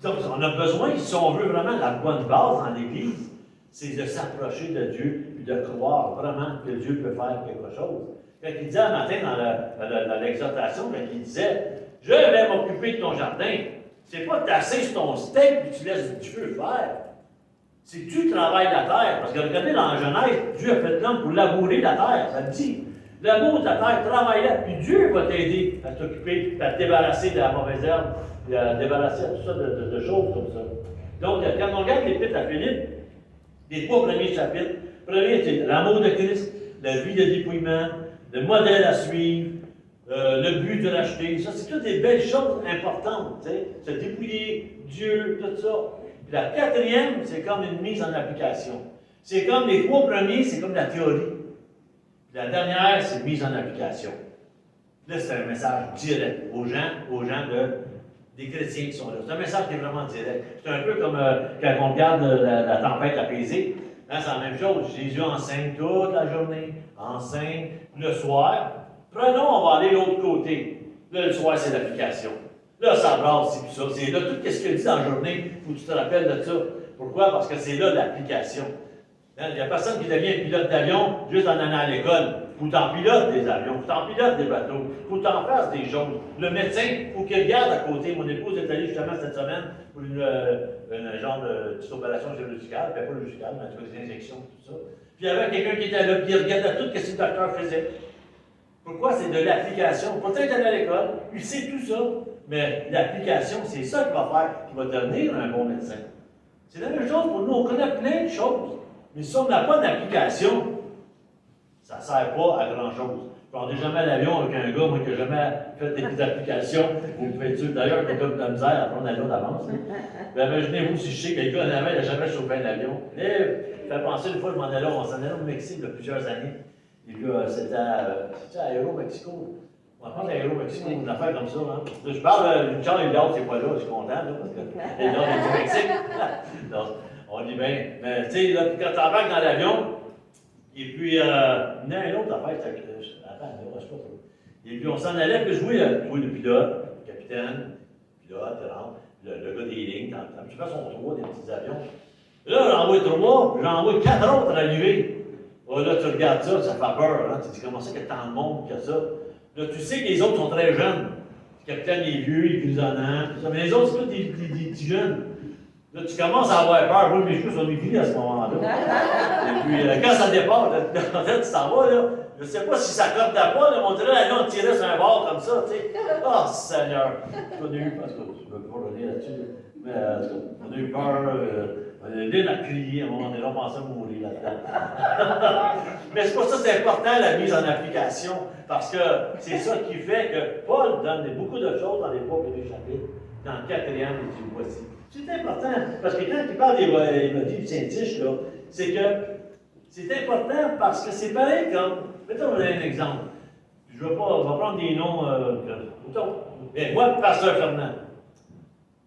Donc, on a besoin, si on veut vraiment la bonne base dans l'Église, c'est de s'approcher de Dieu, puis de croire vraiment que Dieu peut faire quelque chose. Quand il disait un matin dans l'exhortation, quand il disait « Je vais m'occuper de ton jardin », c'est pas t'asseoir sur ton steak et tu laisses Dieu faire. C'est que tu travailles la terre. Parce que regardez dans la Genèse, Dieu a fait l'homme pour labourer la terre, ça le dit. Laboure ta terre, travaille-la, puis Dieu va t'aider à t'occuper, à te débarrasser de la mauvaise herbe, et à te débarrasser de tout ça, de choses comme ça. Donc, quand on regarde l'Épître à Philippe, les 3 premiers chapitres, premier, c'est l'amour de Christ, la vie de dépouillement, le modèle à suivre, le but de l'acheter. Ça, c'est toutes des belles choses importantes. Tu sais, se dépouiller, Dieu, tout ça. Puis la 4e, c'est comme une mise en application. C'est comme les 3 premiers, c'est comme la théorie. Puis la dernière, c'est mise en application. Là, c'est un message direct aux gens des chrétiens qui sont là. C'est un message qui est vraiment direct. C'est un peu comme quand on regarde la tempête apaisée. Hein, c'est la même chose. Jésus enseigne toute la journée, enseigne le soir. Prenons, on va aller de l'autre côté. Là, le soir, c'est l'application. Là, ça brasse, c'est plus ça. C'est là, tout ce qu'il dit dans la journée, il faut que tu te rappelles de ça. Pourquoi? Parce que c'est là l'application. Il n'y a personne qui devient pilote d'avion juste en allant à l'école. Il faut t'en pilote des avions, il faut t'en pilote des bateaux, il faut t'en fasses des choses. Le médecin, il faut qu'il regarde à côté. Mon épouse est allée justement cette semaine pour une genre de petite opération chirurgicale, pas chirurgicale, mais en tout cas des injections, tout ça. Puis il y avait quelqu'un qui était là, puis il regardait tout ce que le docteur faisait. Pourquoi? C'est de l'application. Pourtant, il est allé à l'école, il sait tout ça, mais l'application, c'est ça qui va faire, qui va devenir un bon médecin. C'est la même chose pour nous, on connaît plein de choses, mais si on n'a pas d'application, ça ne sert pas à grand-chose. Je ne prendrai jamais à l'avion avec un gars, moi, qui n'a jamais fait des applications. Vous pouvez dire, d'ailleurs, des gars de la misère à prendre l'avion d'avance. Ben, imaginez-vous si je sais que quelqu'un en avait, il n'a jamais chauffé un avion. Et, fait penser, une fois, je m'en allais au Mexique il y a plusieurs années. Et puis, c'était à Aéro Mexico. On va prendre l'aéro-Mexico, une affaire comme ça. Hein. Là, je parle d'une chance, Eliade, c'est pas là, je suis content, là, parce que Eliade est au Mexique. Donc, on dit bien. Mais tu sais, là, quand tu embarques dans l'avion, et puis, il y a une autre affaire, attends, je sais pas trop. Et puis, on s'en allait, puis jouer le pilote, le capitaine, pilote, le gars des lignes, tu fais son tour des petits avions. Là, j'envoie 4 autres arriver. Oh, là, tu regardes ça, ça fait peur. Hein? Tu te dis comment ça qu'il y a tant de monde qu'il y a ça. Là, tu sais que les autres sont très jeunes. Le capitaine est vieux, il est grisonnant, mais les autres, c'est tous des petits jeunes. Là, tu commences à avoir peur. Moi, mes cheveux sont maigris à ce moment-là. Et puis, quand ça dépasse, en fait, tu t'en vas, là. Je ne sais pas si ça clope ta pas, là, on dirait l'avion tirait sur un bord comme ça, tu sais. Oh, Seigneur! On a eu, parce que je ne veux pas revenir là-dessus, mais on a eu peur. L'île a crié, à un moment donné, on pensait mourir là-dedans. Mais c'est pour ça que c'est important la mise en application, parce que c'est ça qui fait que Paul donne beaucoup de choses dans les premiers chapitres, dans le 4e, il dit voici. C'est important, parce que quand il parle des du Saint-Tiche, là, c'est que c'est important parce que c'est pareil comme, mettons, on a un exemple. Je ne vais pas, on va prendre des noms, mettons, moi, Pasteur Fernand.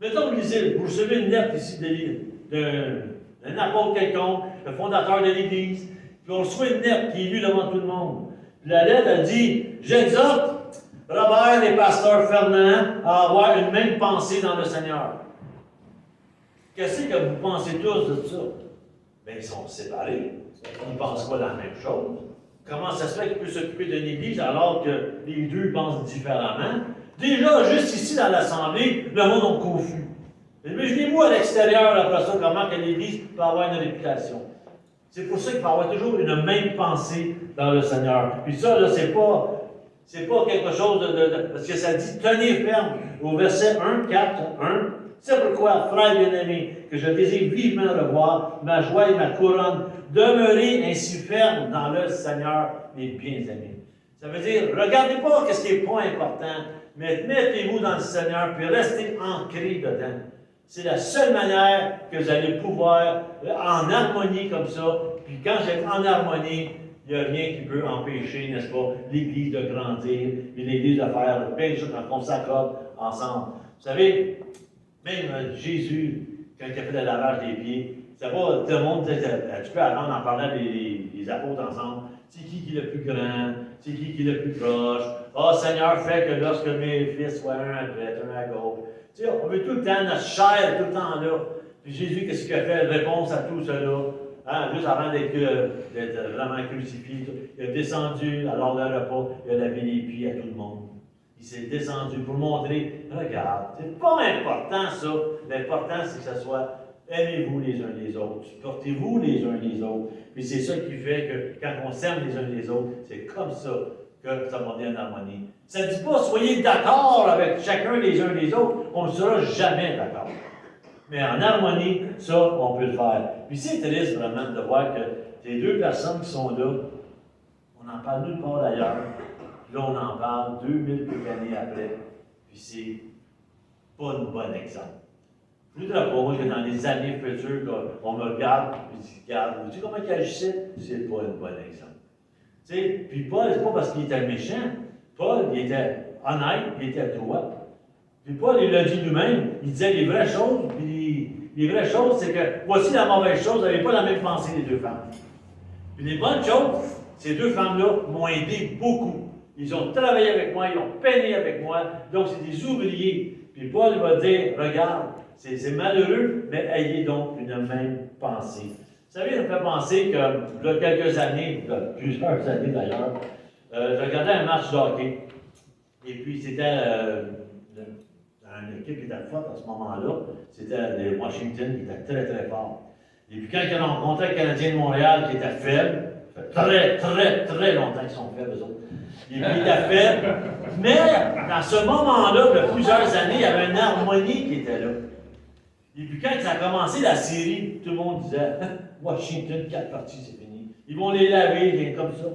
Mettons, vous recevez une lettre ici d'un apôtre quelconque, le fondateur de l'Église, puis on reçoit une lettre qui est lue devant tout le monde. Puis la lettre, elle dit, j'exhorte Robert et Pasteur Fernand à avoir une même pensée dans le Seigneur. Qu'est-ce que vous pensez tous de ça? Bien, ils sont séparés. Ils ne pensent pas la même chose. Comment ça se fait qu'il peut s'occuper d'une église alors que les deux pensent différemment? Déjà, juste ici dans l'Assemblée, le monde est confus. Imaginez-vous à l'extérieur, après ça, comment que l'Église peut avoir une réputation. C'est pour ça qu'il faut avoir toujours une même pensée dans le Seigneur. Puis ça, là, c'est pas quelque chose parce que ça dit, tenez ferme, au verset 1, 4, 1. C'est pourquoi, frères bien-aimés, que je désire vivement revoir ma joie et ma couronne, demeurez ainsi ferme dans le Seigneur, mes bien-aimés. Ça veut dire, regardez pas ce qui n'est pas important, mais mettez-vous dans le Seigneur, puis restez ancrés dedans. C'est la seule manière que vous allez pouvoir, en harmonie comme ça, puis quand j'être en harmonie, il n'y a rien qui peut empêcher, n'est-ce pas, l'Église de grandir, et l'Église de faire plein de choses quand on s'accorde ensemble. Vous savez, même Jésus, quand il a fait le lavage des pieds, c'est pas tout le monde disait, tu peux apprendre en parlant des apôtres ensemble. C'est qui est le plus grand? C'est qui est le plus proche? Ah, Seigneur, fais que lorsque mes fils soient un à droite, un à gauche. Tu sais, on veut tout le temps notre chair, tout le temps là. Puis Jésus, qu'est-ce qu'il a fait? Réponse à tout cela. Hein, juste avant d'être vraiment crucifié, il est descendu à l'heure du repas, il a lavé les pieds à tout le monde. Il s'est descendu pour montrer, regarde, c'est pas important ça. L'important, c'est que ce soit aimez-vous les uns les autres, supportez-vous les uns les autres. Puis c'est ça qui fait que quand on s'aime les uns les autres, c'est comme ça que ça va venir en harmonie. Ça ne dit pas soyez d'accord avec chacun les uns les autres, on ne sera jamais d'accord. Mais en harmonie, ça, on peut le faire. Puis c'est triste vraiment de voir que ces deux personnes qui sont là, on n'en parle nulle part d'ailleurs. Là, on en parle 2000 années après, puis c'est pas un bon exemple. Je ne voudrais pas, moi, que dans les années futures, on me regarde, puis je dis, regarde, tu sais comment il agissait? C'est pas un bon exemple. Tu sais, puis Paul, c'est pas parce qu'il était méchant. Paul, il était honnête, il était droit. Puis Paul, il l'a dit lui-même, il disait les vraies choses, puis les vraies choses, c'est que voici la mauvaise chose, vous n'avez pas la même pensée des deux femmes. Puis les bonnes choses, ces deux femmes-là m'ont aidé beaucoup. Ils ont travaillé avec moi, ils ont peiné avec moi, donc c'est des ouvriers. Puis Paul va dire, regarde, c'est malheureux, mais ayez donc une même pensée. Vous savez, ça me fait penser que, il y a quelques années, plusieurs années d'ailleurs, je regardais un match de hockey. Et puis c'était une équipe qui était forte à ce moment-là. C'était les Washington qui était très très fort. Et puis quand ils ont rencontré le Canadien de Montréal qui était faible, ça fait très longtemps qu'ils sont faibles, eux autres. Et puis il était faible. Mais dans ce moment-là, de plusieurs années, il y avait une harmonie qui était là. Et puis quand ça a commencé la série, tout le monde disait Washington, 4 parties, c'est fini. Ils vont les laver, rien comme ça.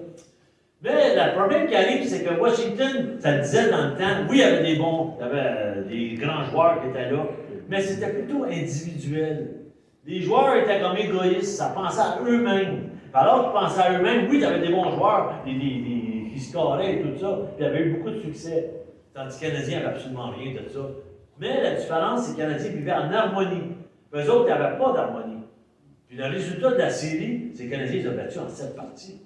Mais le problème qui arrive, c'est que Washington, ça disait dans le temps, oui, il y avait des bons, il y avait des grands joueurs qui étaient là, mais c'était plutôt individuel. Les joueurs étaient comme égoïstes, ça pensait à eux-mêmes. Alors qu'ils pensaient à eux-mêmes, oui, il y avait des bons joueurs, des qui scoraient et tout ça, puis il avait eu beaucoup de succès. Tandis que les Canadiens n'avaient absolument rien de ça. Mais la différence, c'est que les Canadiens vivaient en harmonie. Eux autres, ils n'avaient pas d'harmonie. Puis le résultat de la série, c'est que les Canadiens les ont battus en 7 parties.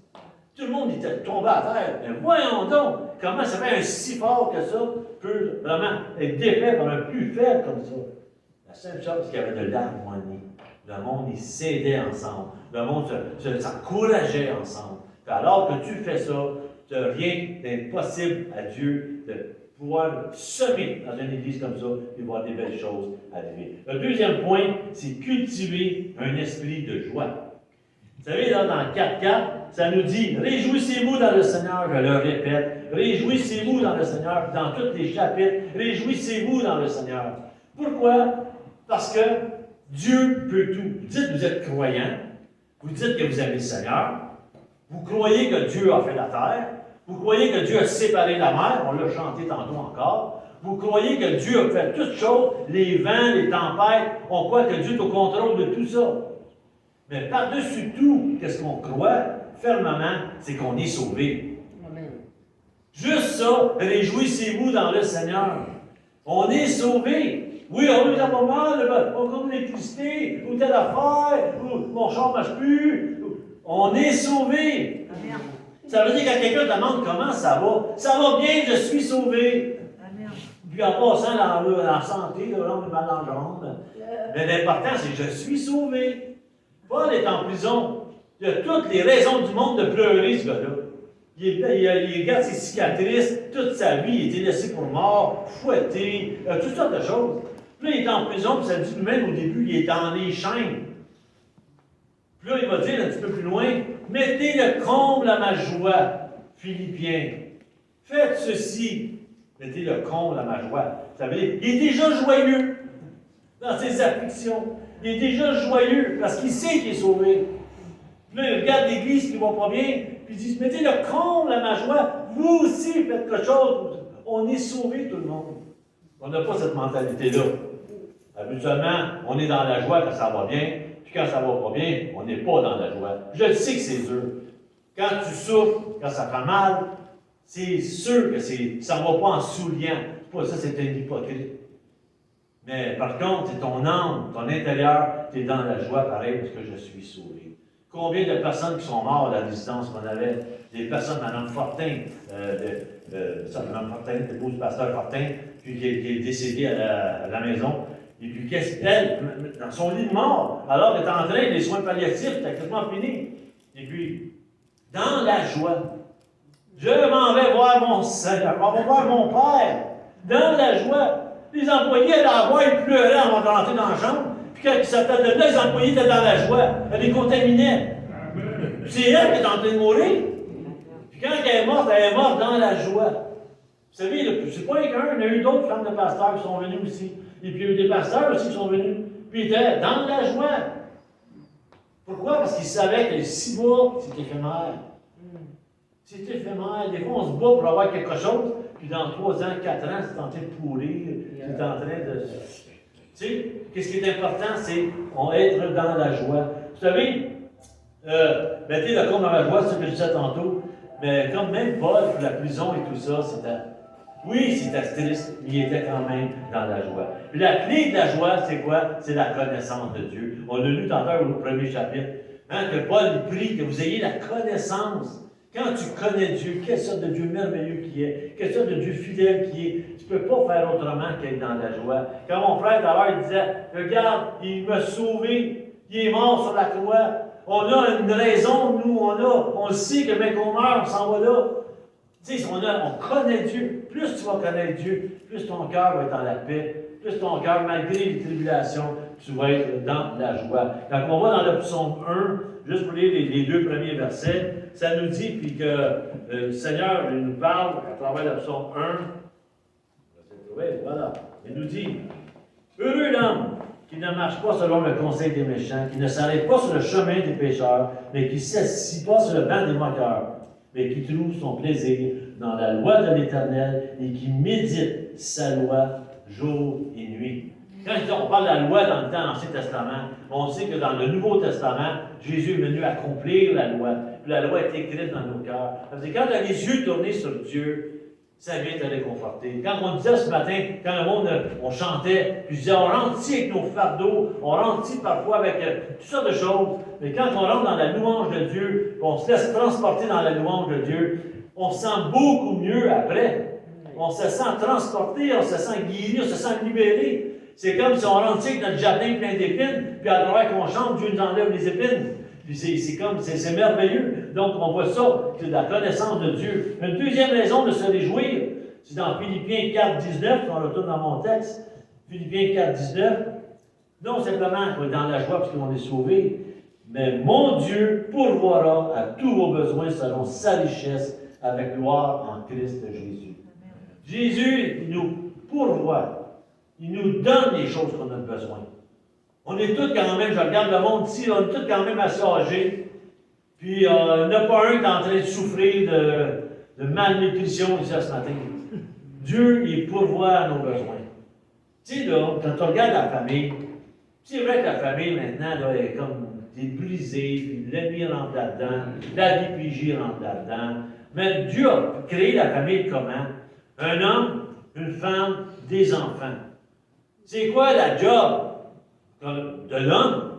Tout le monde était tombé à terre. Mais voyons donc, comment ça fait un si fort que ça peut vraiment être défait par un plus faible comme ça. La seule chose, c'est qu'il y avait de l'harmonie. Le monde, il s'aidait ensemble. Le monde s'encourageait ensemble. Puis alors que tu fais ça, rien n'est possible à Dieu de pouvoir semer dans une église comme ça et voir des belles choses arriver. Le deuxième point, c'est cultiver un esprit de joie. Vous savez, là, dans 4.4, ça nous dit « Réjouissez-vous dans le Seigneur », je le répète, « Réjouissez-vous dans le Seigneur », dans tous les chapitres, « Réjouissez-vous dans le Seigneur ». Pourquoi? Parce que Dieu peut tout. Vous dites que vous êtes croyant, vous dites que vous aimez le Seigneur, vous croyez que Dieu a fait la terre, vous croyez que Dieu a séparé la mer, on l'a chanté tantôt encore, vous croyez que Dieu a fait toutes choses, les vents, les tempêtes, on croit que Dieu est au contrôle de tout ça. Mais par-dessus tout, qu'est-ce qu'on croit fermement, c'est qu'on est sauvé. Amen. Juste ça, réjouissez-vous dans le Seigneur. On est sauvé. Oui, on nous a pas mal, on compte l'électricité, ou telle affaire, ou mon char ne marche plus. On est sauvé. Amen. Ça veut dire que quand quelqu'un demande comment ça va bien, je suis sauvé. Amen. Puis en passant dans la santé, là, on est mal en jambe. Mais l'important, c'est que je suis sauvé. Paul est en prison. Il a toutes les raisons du monde de pleurer, ce gars-là. Il garde ses cicatrices toute sa vie. Il était laissé pour mort, fouetté, toutes sortes de choses. Puis là, il est en prison, puis ça dit lui-même au début, il est dans les chaînes. Puis là, il va dire un petit peu plus loin, « Mettez le comble à ma joie, Philippiens. Faites ceci. » Mettez le comble à ma joie. Ça veut dire, il est déjà joyeux dans ses afflictions. Il est déjà joyeux parce qu'il sait qu'il est sauvé. Puis là, il regarde l'Église qui ne va pas bien, puis il dit, mettez le comble à ma joie, vous aussi faites quelque chose. On est sauvé tout le monde. On n'a pas cette mentalité-là. Habituellement, on est dans la joie quand ça va bien, puis quand ça ne va pas bien, on n'est pas dans la joie. Je sais que c'est dur. Quand tu souffres, quand ça fait mal, c'est sûr que ça ne va pas en souriant. Pas ça, c'est un hypocrite. Mais par contre, c'est ton âme, ton intérieur, tu es dans la joie pareil parce que je suis sauvé. Combien de personnes qui sont mortes à la résidence qu'on avait? Des personnes, Mme Fortin, Mme Fortin, l'épouse du pasteur Fortin, puis qui est décédée à la maison. Et puis, qu'est-ce qu'elle, dans son lit de mort, alors qu'elle est en train des soins palliatifs, c'était quasiment fini. Et puis, dans la joie, je m'en vais voir mon Seigneur, je m'en vais voir mon Père, dans la joie. Les employés allaient la voir, ils pleuraient avant de rentrer dans la chambre. Puis quand ils sortaient de là, les employés étaient dans la joie. Elle les contaminait. C'est elle qui est en train de mourir. Puis quand elle est morte dans la joie. Vous savez, c'est pas qu'un, il y a eu d'autres femmes de pasteurs qui sont venues aussi. Et puis il y a eu des pasteurs aussi qui sont venus. Puis ils étaient dans la joie. Pourquoi? Parce qu'ils savaient que les 6 mois, c'est éphémère. C'est éphémère. Des fois, on se bat pour avoir quelque chose. Puis dans 3 ans, 4 ans, c'est en train de pourrir, c'est en train de... Tu sais, qu'est-ce qui est important, c'est être dans la joie. Vous savez, mettez le comble dans la joie, c'est ce que je disais tantôt, mais comme même Paul, pour la prison et tout ça, c'était triste, mais il était quand même dans la joie. Puis la clé de la joie, c'est quoi? C'est la connaissance de Dieu. On l'a lu tantôt au premier chapitre, que Paul prie que vous ayez la connaissance. Quand tu connais Dieu, quelle sorte de Dieu merveilleux qui est, quelle sorte de Dieu fidèle qui est, tu ne peux pas faire autrement qu'être dans la joie. Quand mon frère d'abord, il disait, regarde, il m'a sauvé, il est mort sur la croix, on a une raison, nous, on sait que même qu'on meurt, on s'en va là. Tu sais, on connaît Dieu. Plus tu vas connaître Dieu, plus ton cœur va être dans la paix, plus ton cœur, malgré les tribulations, tu vas être dans la joie. Quand on va dans le psaume 1, juste pour lire les 2 premiers versets, ça nous dit, puis que le Seigneur nous parle à travers le psaume 1. Voilà. Il nous dit, heureux l'homme qui ne marche pas selon le conseil des méchants, qui ne s'arrête pas sur le chemin des pécheurs, mais qui ne s'assit pas sur le banc des moqueurs, mais qui trouve son plaisir dans la loi de l'Éternel et qui médite sa loi jour et nuit. Quand on parle de la loi dans le temps de l'Ancien Testament, on sait que dans le Nouveau Testament, Jésus est venu accomplir la loi. puis la loi est écrite dans nos cœurs. Ça veut dire, quand tu as les yeux tournés sur Dieu, ça vient te réconforter. Quand on disait ce matin, quand le monde, on chantait, puis je disais, on rentre ici avec nos fardeaux, on rentre ici parfois avec toutes sortes de choses, mais quand on rentre dans la louange de Dieu, puis on se laisse transporter dans la louange de Dieu, on se sent beaucoup mieux après. On se sent transporté, on se sent guéri, on se sent libéré. C'est comme si on rentre ici avec notre jardin plein d'épines, puis à travers qu'on chante, Dieu nous enlève les épines. Puis c'est merveilleux. Donc, on voit ça, c'est la connaissance de Dieu. Une deuxième raison de se réjouir, c'est dans Philippiens 4, 19, on retourne dans mon texte. Philippiens 4, 19. Non simplement qu'on est dans la joie parce qu'on est sauvé, mais mon Dieu pourvoira à tous vos besoins selon sa richesse avec gloire en Christ Jésus. Jésus, il nous pourvoit. Il nous donne les choses qu'on a besoin. On est tous quand même, je regarde le monde ici, on est tous quand même assez âgés. Puis, il n'y en a pas un qui est en train de souffrir de malnutrition ici ce matin. Dieu, il pourvoit à nos besoins. Tu sais, là, quand on regarde la famille, c'est vrai que la famille, maintenant, là, est comme, t'es brisée, puis l'ennemi rentre là-dedans, la DPJ rentre là-dedans. Mais Dieu a créé la famille comment? Un homme, une femme, des enfants. C'est quoi la job de l'homme?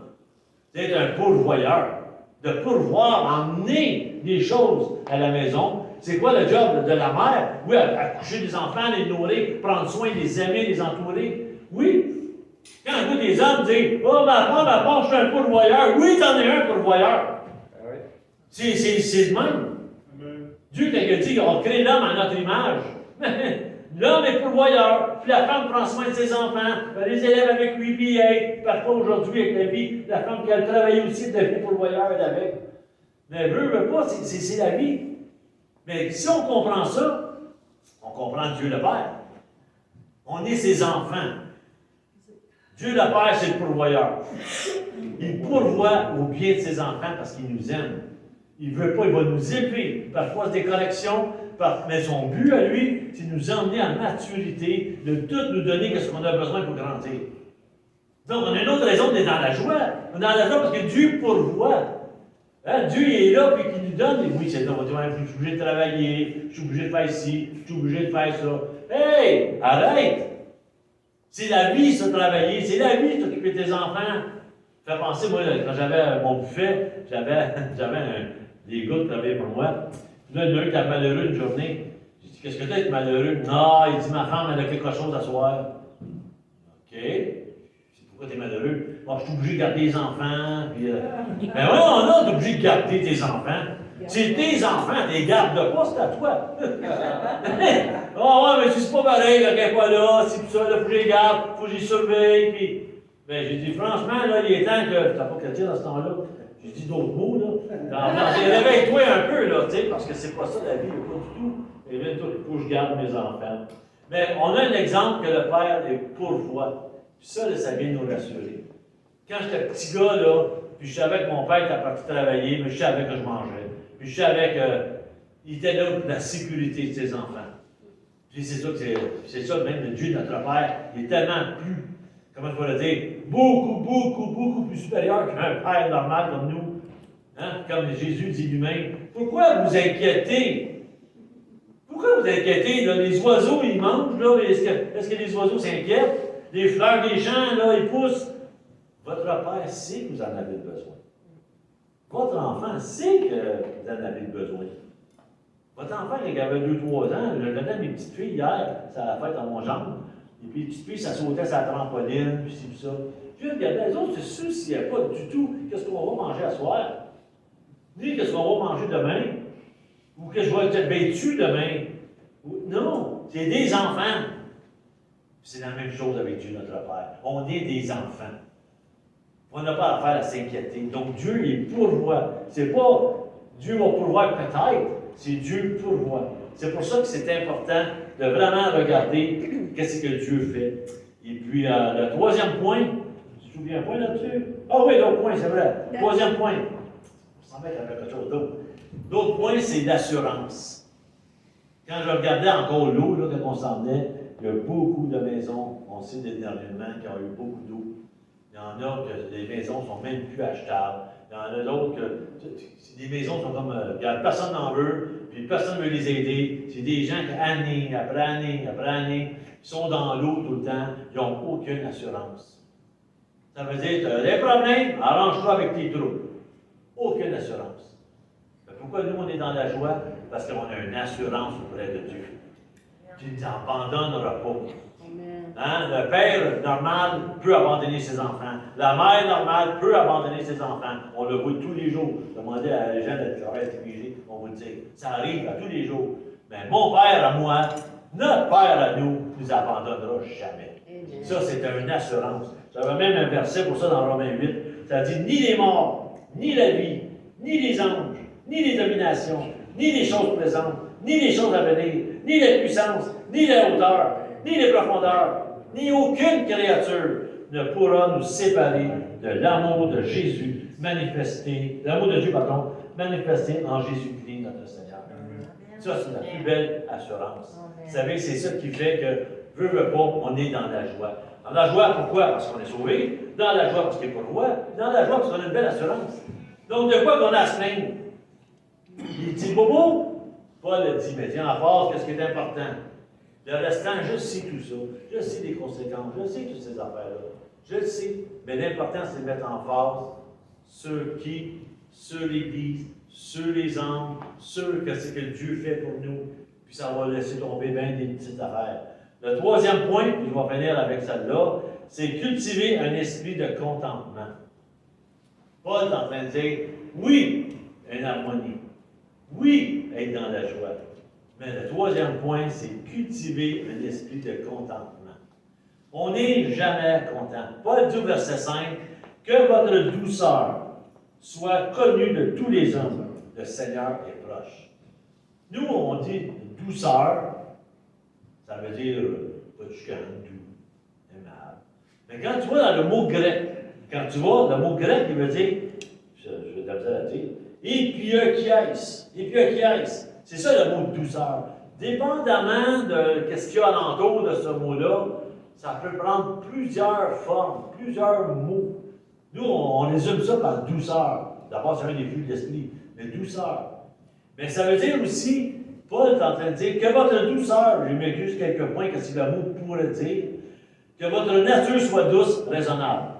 C'est d'être un pourvoyeur. De pourvoir, emmener des choses à la maison. C'est quoi le job de la mère? Oui, accoucher des enfants, les nourrir, prendre soin, les aimer, les entourer. Oui. Quand on voit des hommes dire, oh, ma femme, je suis un pourvoyeur. Oui, t'en es un pourvoyeur. C'est le même. Dieu, quand il a dit qu'on crée l'homme à notre image, l'homme est pourvoyeur, puis la femme prend soin de ses enfants, elle les élève avec lui, puis elle, parfois aujourd'hui avec la vie, la femme qui a travaillé aussi devient pourvoyeur, elle avec. Mais elle veut pas, c'est la vie. Mais si on comprend ça, on comprend Dieu le Père. On est ses enfants. Dieu le Père, c'est le pourvoyeur. Il pourvoit au bien de ses enfants parce qu'il nous aime. Il ne veut pas, il va nous élever. Parfois, c'est des corrections, mais son but à lui, c'est de nous emmener à maturité, de tout nous donner ce qu'on a besoin pour grandir. Donc, on a une autre raison d'être dans la joie. On est dans la joie parce que Dieu pourvoit. Hein? Dieu est là, puis qu'il nous donne. Et oui, c'est là, on va dire, je suis obligé de travailler, je suis obligé de faire ci, je suis obligé de faire ça. Hey, arrête! C'est la vie, ça, travailler. C'est la vie, t'occuper de tes enfants. Ça fait penser, moi, quand j'avais mon buffet, j'avais des gars qui travaillaient pour moi. Là, il y en a un qui était malheureux une journée. J'ai dit, qu'est-ce que t'as d'être malheureux? Non, il dit, ma femme, elle a quelque chose à soir. OK. Je dis, pourquoi t'es malheureux? Bon, je suis obligé de garder les enfants. Puis, ben ouais, non, t'es obligé de garder tes enfants. C'est tes enfants, t'es gardes de pas, c'est à toi. Oh, ouais, mais c'est pas pareil, là, qu'elle n'est pas là, c'est tout ça, là, faut que je les garde, faut que je les surveille. Puis, ben, j'ai dit, franchement, là, il est temps que. T'as pas qu'à dire dans ce temps-là. J'ai dit d'autres mots, là. Réveille-toi un peu, là, tu sais, parce que c'est pas ça la vie, pas du tout. Et bien, il faut que je garde mes enfants. Mais on a un exemple que le Père est pourvoit. Puis ça, là, ça vient nous rassurer. Quand j'étais petit gars, là, puis je savais que mon père était parti travailler, mais je savais que je mangeais. Puis je savais qu'il était là pour la sécurité de ses enfants. Puis c'est ça même le Dieu, notre Père, il est tellement plus, comment je pourrais le dire, beaucoup plus supérieur qu'un père normal comme nous. Hein? Comme Jésus dit lui-même. Pourquoi vous inquiétez? Pourquoi vous inquiétez? Là? Les oiseaux, ils mangent, là. Est-ce que les oiseaux s'inquiètent? Les fleurs des champs, là, ils poussent. Votre Père sait que vous en avez besoin. Votre enfant sait que vous en avez besoin. Votre enfant, il avait 2-3 ans, je le donnais à mes petites filles hier, ça a la fête à mon jambe. Et puis les petites filles, ça sautait sur la trampoline, puis ci, puis ça. Puis regardez, les autres se souciaient pas du tout qu'est-ce qu'on va manger à soir. Ni qu'est-ce qu'on va manger demain. Ou que je vais être vêtu demain. Non, c'est des enfants. C'est la même chose avec Dieu, notre Père. On est des enfants. On n'a pas affaire à s'inquiéter. Donc Dieu, il pourvoit. C'est pas Dieu va pourvoir peut-être, c'est Dieu pourvoit. C'est pour ça que c'est important de vraiment regarder qu'est-ce que Dieu fait. Et puis, le troisième point, tu te souviens un point là-dessus? Ah oui, l'autre point, c'est vrai. Troisième point. On s'en met avec quelque chose d'autre. L'autre point, c'est l'assurance. Quand je regardais encore l'eau, là, quand on s'en venait, il y a beaucoup de maisons, on sait dernièrement, qui ont eu beaucoup d'eau. Il y en a que les maisons ne sont même plus achetables. Il y en a d'autres que des maisons sont comme, regarde, personne n'en veut, puis personne ne veut les aider. C'est des gens qui, année après année après année, sont dans l'eau tout le temps, ils n'ont aucune assurance. Ça veut dire, tu as des problèmes, arrange-toi avec tes troupes. Aucune assurance. Mais pourquoi nous, on est dans la joie? Parce qu'on a une assurance auprès de Dieu. Tu ne t'abandonneras pas. Hein? Le père normal peut abandonner ses enfants. La mère normale peut abandonner ses enfants. On le voit tous les jours. Demandez à les gens de travailler à TPG, on vous le dit. Ça arrive à tous les jours. Mais mon père à moi, notre père à nous abandonnera jamais. Amen. Ça, c'est une assurance. J'avais même un verset pour ça dans Romains 8. Ça dit, ni les morts, ni la vie, ni les anges, ni les dominations, ni les choses présentes, ni les choses à venir, ni la puissance, ni la hauteur, ni les profondeurs, ni aucune créature ne pourra nous séparer de l'amour de Jésus manifesté, l'amour de Dieu, pardon, manifesté en Jésus-Christ, notre Seigneur. Ça, c'est la plus belle assurance. Vous savez, c'est ça qui fait que, veut pas, on est dans la joie. Dans la joie, pourquoi? Parce qu'on est sauvé. Dans la joie, parce qu'il est pour roi. Dans la joie, parce qu'on a une belle assurance. Donc, de quoi qu'on a à se plaindre? Il dit Bobo? Paul dit, mais tiens, en phase, qu'est-ce qui est important? Le restant, je sais tout ça. Je sais les conséquences. Je sais toutes ces affaires-là. Je le sais. Mais l'important, c'est de mettre en phase sur qui? Sur l'Église, sur les âmes, sur ce que Dieu fait pour nous. Puis ça va laisser tomber bien des petites affaires. Le troisième point, puis je vais finir avec celle-là, c'est cultiver un esprit de contentement. Paul est en train de dire, oui, une harmonie. Oui, être dans la joie. Mais le troisième point, c'est cultiver un esprit de contentement. On n'est jamais content. Paul dit au verset 5, que votre douceur soit connue de tous les hommes. Le Seigneur est proche. Nous, on dit douceur, ça veut dire pas de chicane, doux, aimable. Mais quand tu vas dans le mot grec, le mot grec, il veut dire, je vais t'amuser à dire, épiokiès. C'est ça le mot de douceur. Dépendamment de ce qu'il y a alentour de ce mot-là, ça peut prendre plusieurs formes, plusieurs mots. Nous, on résume ça par douceur. D'abord, c'est un des fruits de l'esprit, mais douceur. Mais ça veut dire aussi, Paul est en train de dire que votre douceur, je m'excuse quelques points que si le mot pourrait dire, que votre nature soit douce, raisonnable.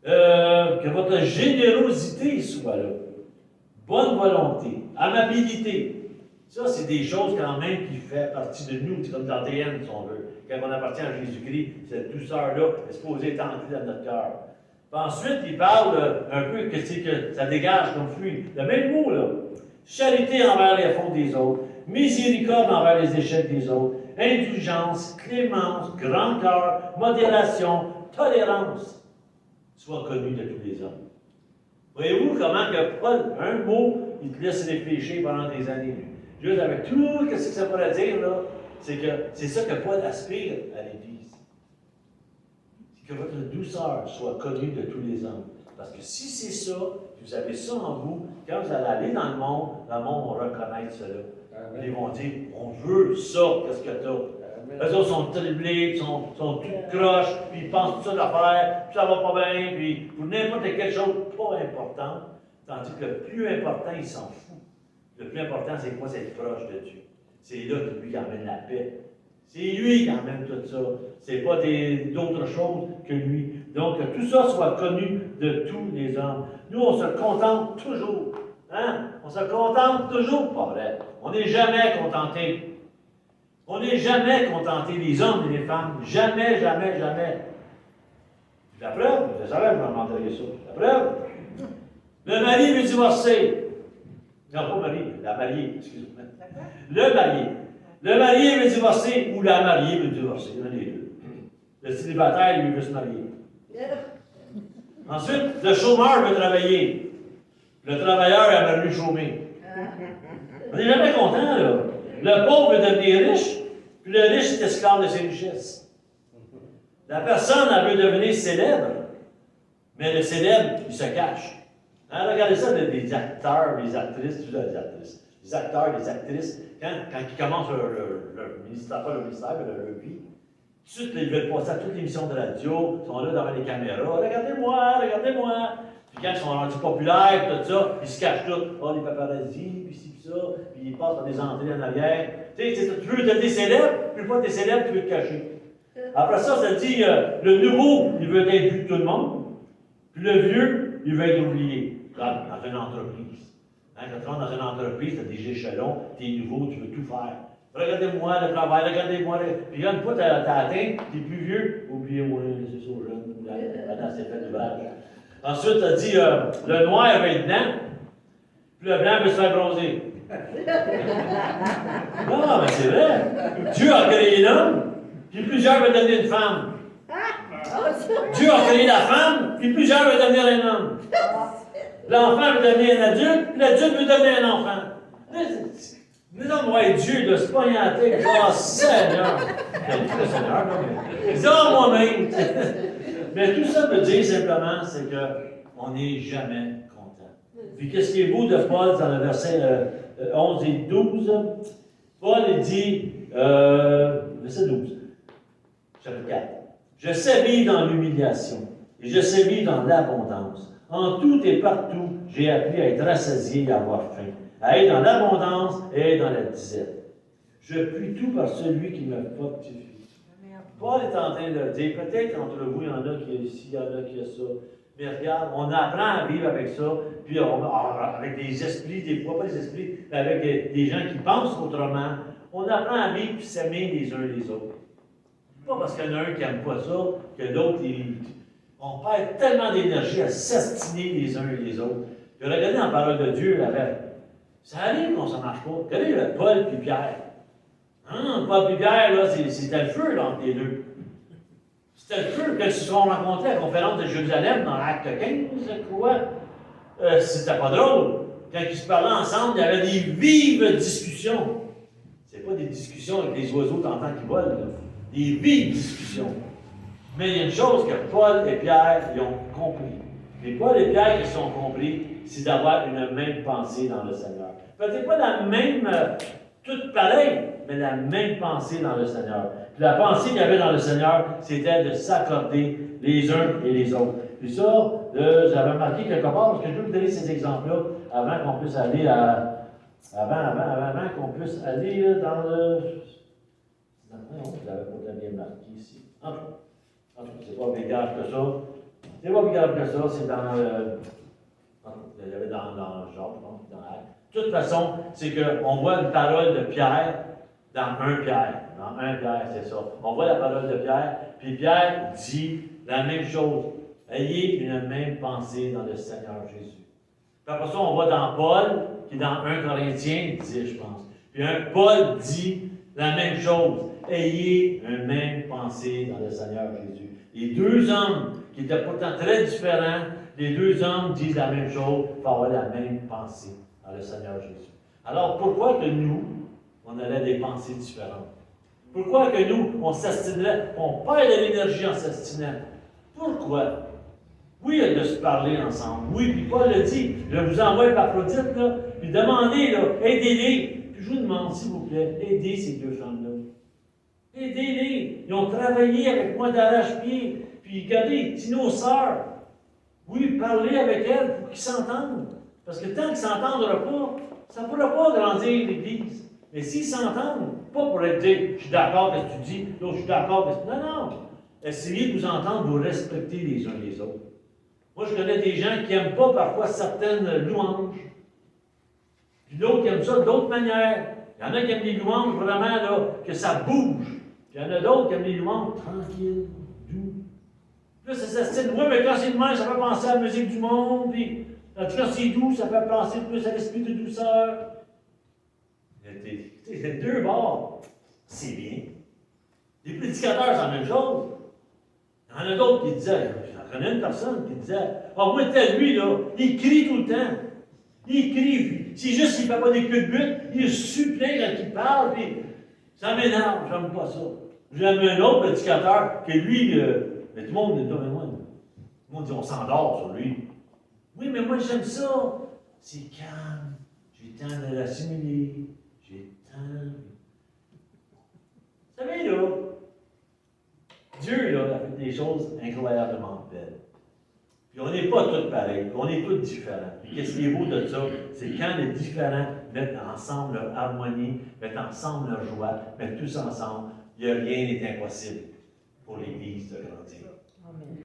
Que votre générosité soit là. Bonne volonté, amabilité. Ça, c'est des choses quand même qui font partie de nous, c'est comme dans l'ADN, si on veut. Quand on appartient à Jésus-Christ, cette douceur-là est supposée être ancrée dans notre cœur. Ensuite, il parle un peu que ça dégage comme fruit. Le même mot, là. Charité envers les fautes des autres, miséricorde envers les échecs des autres, indulgence, clémence, grand cœur, modération, tolérance, soit connu de tous les hommes. Voyez-vous comment que Paul, un mot, il te laisse réfléchir pendant des années. Juste avec tout ce que ça pourrait dire, là, c'est ça que Paul aspire à l'Église. C'est que votre douceur soit connue de tous les hommes. Parce que si c'est ça, vous avez ça en vous, quand vous allez aller dans le monde va reconnaître cela. Amen. Ils vont dire, on veut ça, qu'est-ce que tu as? Eux autres sont triplés, ils sont tout croches, puis ils pensent tout ça d'affaires, puis ça va pas bien, puis pour n'importe quelle chose pas important, tandis que le plus important, il s'en fout. Le plus important, c'est quoi? C'est être proche de Dieu. C'est là que lui qui amène la paix. C'est lui qui amène tout ça. C'est pas d'autres choses que lui. Donc, que tout ça soit connu de tous les hommes. Nous, on se contente toujours. Hein? On se contente toujours, pas vrai. On n'est jamais contenté. On n'est jamais contenté, les hommes et les femmes. Jamais, jamais, jamais. La preuve, je savais que vous m'entendriez ça. La preuve, le mari veut divorcer. Non, pas mari, la mariée, excusez-moi. Le marié. Le marié veut divorcer ou la mariée veut divorcer. L'un des deux. Le célibataire, lui, veut se marier. Ensuite, le chômeur veut travailler. Le travailleur aimerait mieux chômer. On n'est jamais content, là. Le pauvre veut devenir riche, puis le riche est esclave de ses richesses. La personne, elle veut devenir célèbre, mais le célèbre, il se cache. Hein, regardez ça, des acteurs, des actrices, des acteurs, des actrices, quand ils commencent leur ministère, pas le ministère, mais leur vie, tout de suite, ils veulent passer à toutes les émissions de radio, ils sont là devant les caméras, regardez-moi, Puis quand ils sont rendus populaires, tout ça, ils se cachent tout. Oh, les paparazzis, puis ci, puis ça, puis ils passent par des entrées en arrière. Tu sais, tu veux devenir célèbre, plus pas t'es célèbre, tu veux te cacher. Après ça, ça dit, le nouveau, il veut être vu de tout le monde. Puis le vieux, il veut être oublié. Dans une entreprise. Hein, quand tu rentres dans une entreprise, tu as des échelons, tu es nouveau, tu veux tout faire. Regardez-moi le travail, regardez-moi le. Puis là, une fois que tu as atteint, tu es plus vieux, oubliez-moi, laissez ça aux jeunes. Maintenant, c'est fait d'ouvrage. Ensuite, tu as dit, le noir va être blanc, puis le blanc veut se faire bronzer. Non, mais c'est vrai. Dieu a créé l'homme, puis plusieurs veulent devenir une femme. Dieu a créé la femme, puis plusieurs veulent devenir un homme. L'enfant veut devenir un adulte, puis l'adulte veut devenir un enfant. Les hommes vont être Dieu, de se pogner à la tête. Oh, Seigneur! Le Seigneur, non, mais. Ils ont moi-même. Mais tout ça veut dire simplement, c'est qu'on n'est jamais content. Puis qu'est-ce qui est beau de Paul dans le verset 11 et 12? Paul dit, verset 12, chapitre 4. Je sais vivre dans l'humiliation, et je sais vivre dans l'abondance. En tout et partout, j'ai appris à être rassasié et à avoir faim, à être dans l'abondance et être dans la disette. Je puis tout par celui qui me fortifie. Paul est en train de le dire. Peut-être entre vous, il y en a qui a ici, il y en a qui a ça. Mais regarde, on apprend à vivre avec ça, puis avec des esprits, des fois pas des esprits, mais avec des gens qui pensent autrement. On apprend à vivre et s'aimer les uns les autres. Pas parce qu'il y en a un qui n'aime pas ça, que l'autre, on perd tellement d'énergie à s'astiner les uns et les autres. Puis regardez dans la parole de Dieu, ça arrive qu'on ne s'en marche pas. Regardez Paul et Pierre. Hein, Paul et Pierre, là, c'était le feu là, entre les deux. C'était le feu. Quand ils se sont rencontrés à la conférence de Jérusalem, dans l'acte 15, je crois, c'était pas drôle. Quand ils se parlaient ensemble, il y avait des vives discussions. C'est pas des discussions avec les oiseaux t'entends qui volent, là. Des vives discussions. Mais il y a une chose que Paul et Pierre y ont compris. Et Paul et Pierre qui sont compris, c'est d'avoir une même pensée dans le Seigneur. Peut-être pas la même, toute pareille, mais la même pensée dans le Seigneur. Puis la pensée qu'il y avait dans le Seigneur, c'était de s'accorder les uns et les autres. Puis ça, j'avais marqué quelque part, parce que je veux vous donner ces exemples-là avant qu'on puisse aller avant qu'on puisse aller dans le. Non, je l'avais pas bien marqué ici. En tout cas, c'est pas obligatoire que ça. C'est pas obligatoire que ça, c'est dans le. Il y avait dans le genre, dans l'acte. De toute façon, c'est qu'on voit une parole de Pierre dans 1 Pierre. Dans 1 Pierre, c'est ça. On voit la parole de Pierre, puis Pierre dit la même chose. Ayez une même pensée dans le Seigneur Jésus. Puis après ça, on voit dans Paul, qui est dans 1 Corinthiens 10, je pense. Puis Paul dit la même chose. Ayez une même pensée dans le Seigneur Jésus. Les deux hommes, qui étaient pourtant très différents, les deux hommes disent la même chose, il faut avoir la même pensée dans le Seigneur Jésus. Alors, pourquoi que nous, on aurait des pensées différentes? Pourquoi que nous, on s'astinerait, on perd de l'énergie en s'astinant? Pourquoi? Oui, il y a de se parler ensemble. Oui, puis Paul le dit, je vous envoie Épaphrodite, là, puis demandez, là, aidez-les. Puis je vous demande, s'il vous plaît, aidez ces deux femmes-là. Aidez-les. Ils ont travaillé avec moi d'arrache-pied. Puis regardez, c'est nos sœurs. Oui, parlez avec elles pour qu'ils s'entendent. Parce que tant qu'ils ne s'entendront pas, ça ne pourra pas grandir l'Église. Mais s'ils s'entendent, pas pour être dit, je suis d'accord avec ce que tu dis, l'autre, je suis d'accord avec ce que tu dis. Non, non. Essayez de vous entendre, vous respecter les uns les autres. Moi, je connais des gens qui n'aiment pas parfois certaines louanges. Puis d'autres qui aiment ça d'autres manières. Il y en a qui aiment les louanges vraiment, là, que ça bouge. Puis il y en a d'autres qui aiment les louanges tranquilles, doux. Puis là, ça s'estime. Oui, mais quand c'est de même, ça fait penser à la musique du monde. Puis quand c'est doux, ça fait penser plus à l'esprit de douceur. Les deux bords, c'est bien. Les prédicateurs, c'est la même chose. Il y en a d'autres qui disaient, j'en connais une personne qui disait, ah, moi, tel lui, là, il crie tout le temps. Il crie. C'est juste qu'il ne fait pas des coups de but, il supplée quand il parle, puis ça m'énerve, j'aime pas ça. J'aime un autre prédicateur que lui, mais tout le monde dit, tout le monde dit, on s'endort sur lui. Oui, mais moi, j'aime ça. C'est calme. J'ai le temps de l'assimiler. J'ai le temps. Vous savez, là, Dieu, là, a fait des choses incroyablement belles. Puis on n'est pas tous pareils, on est tous différents. Puis qu'est-ce qui est beau de ça? C'est quand les différents mettent ensemble leur harmonie, mettent ensemble leur joie, mettent tous ensemble, il n'y a rien n'est impossible pour l'Église de grandir.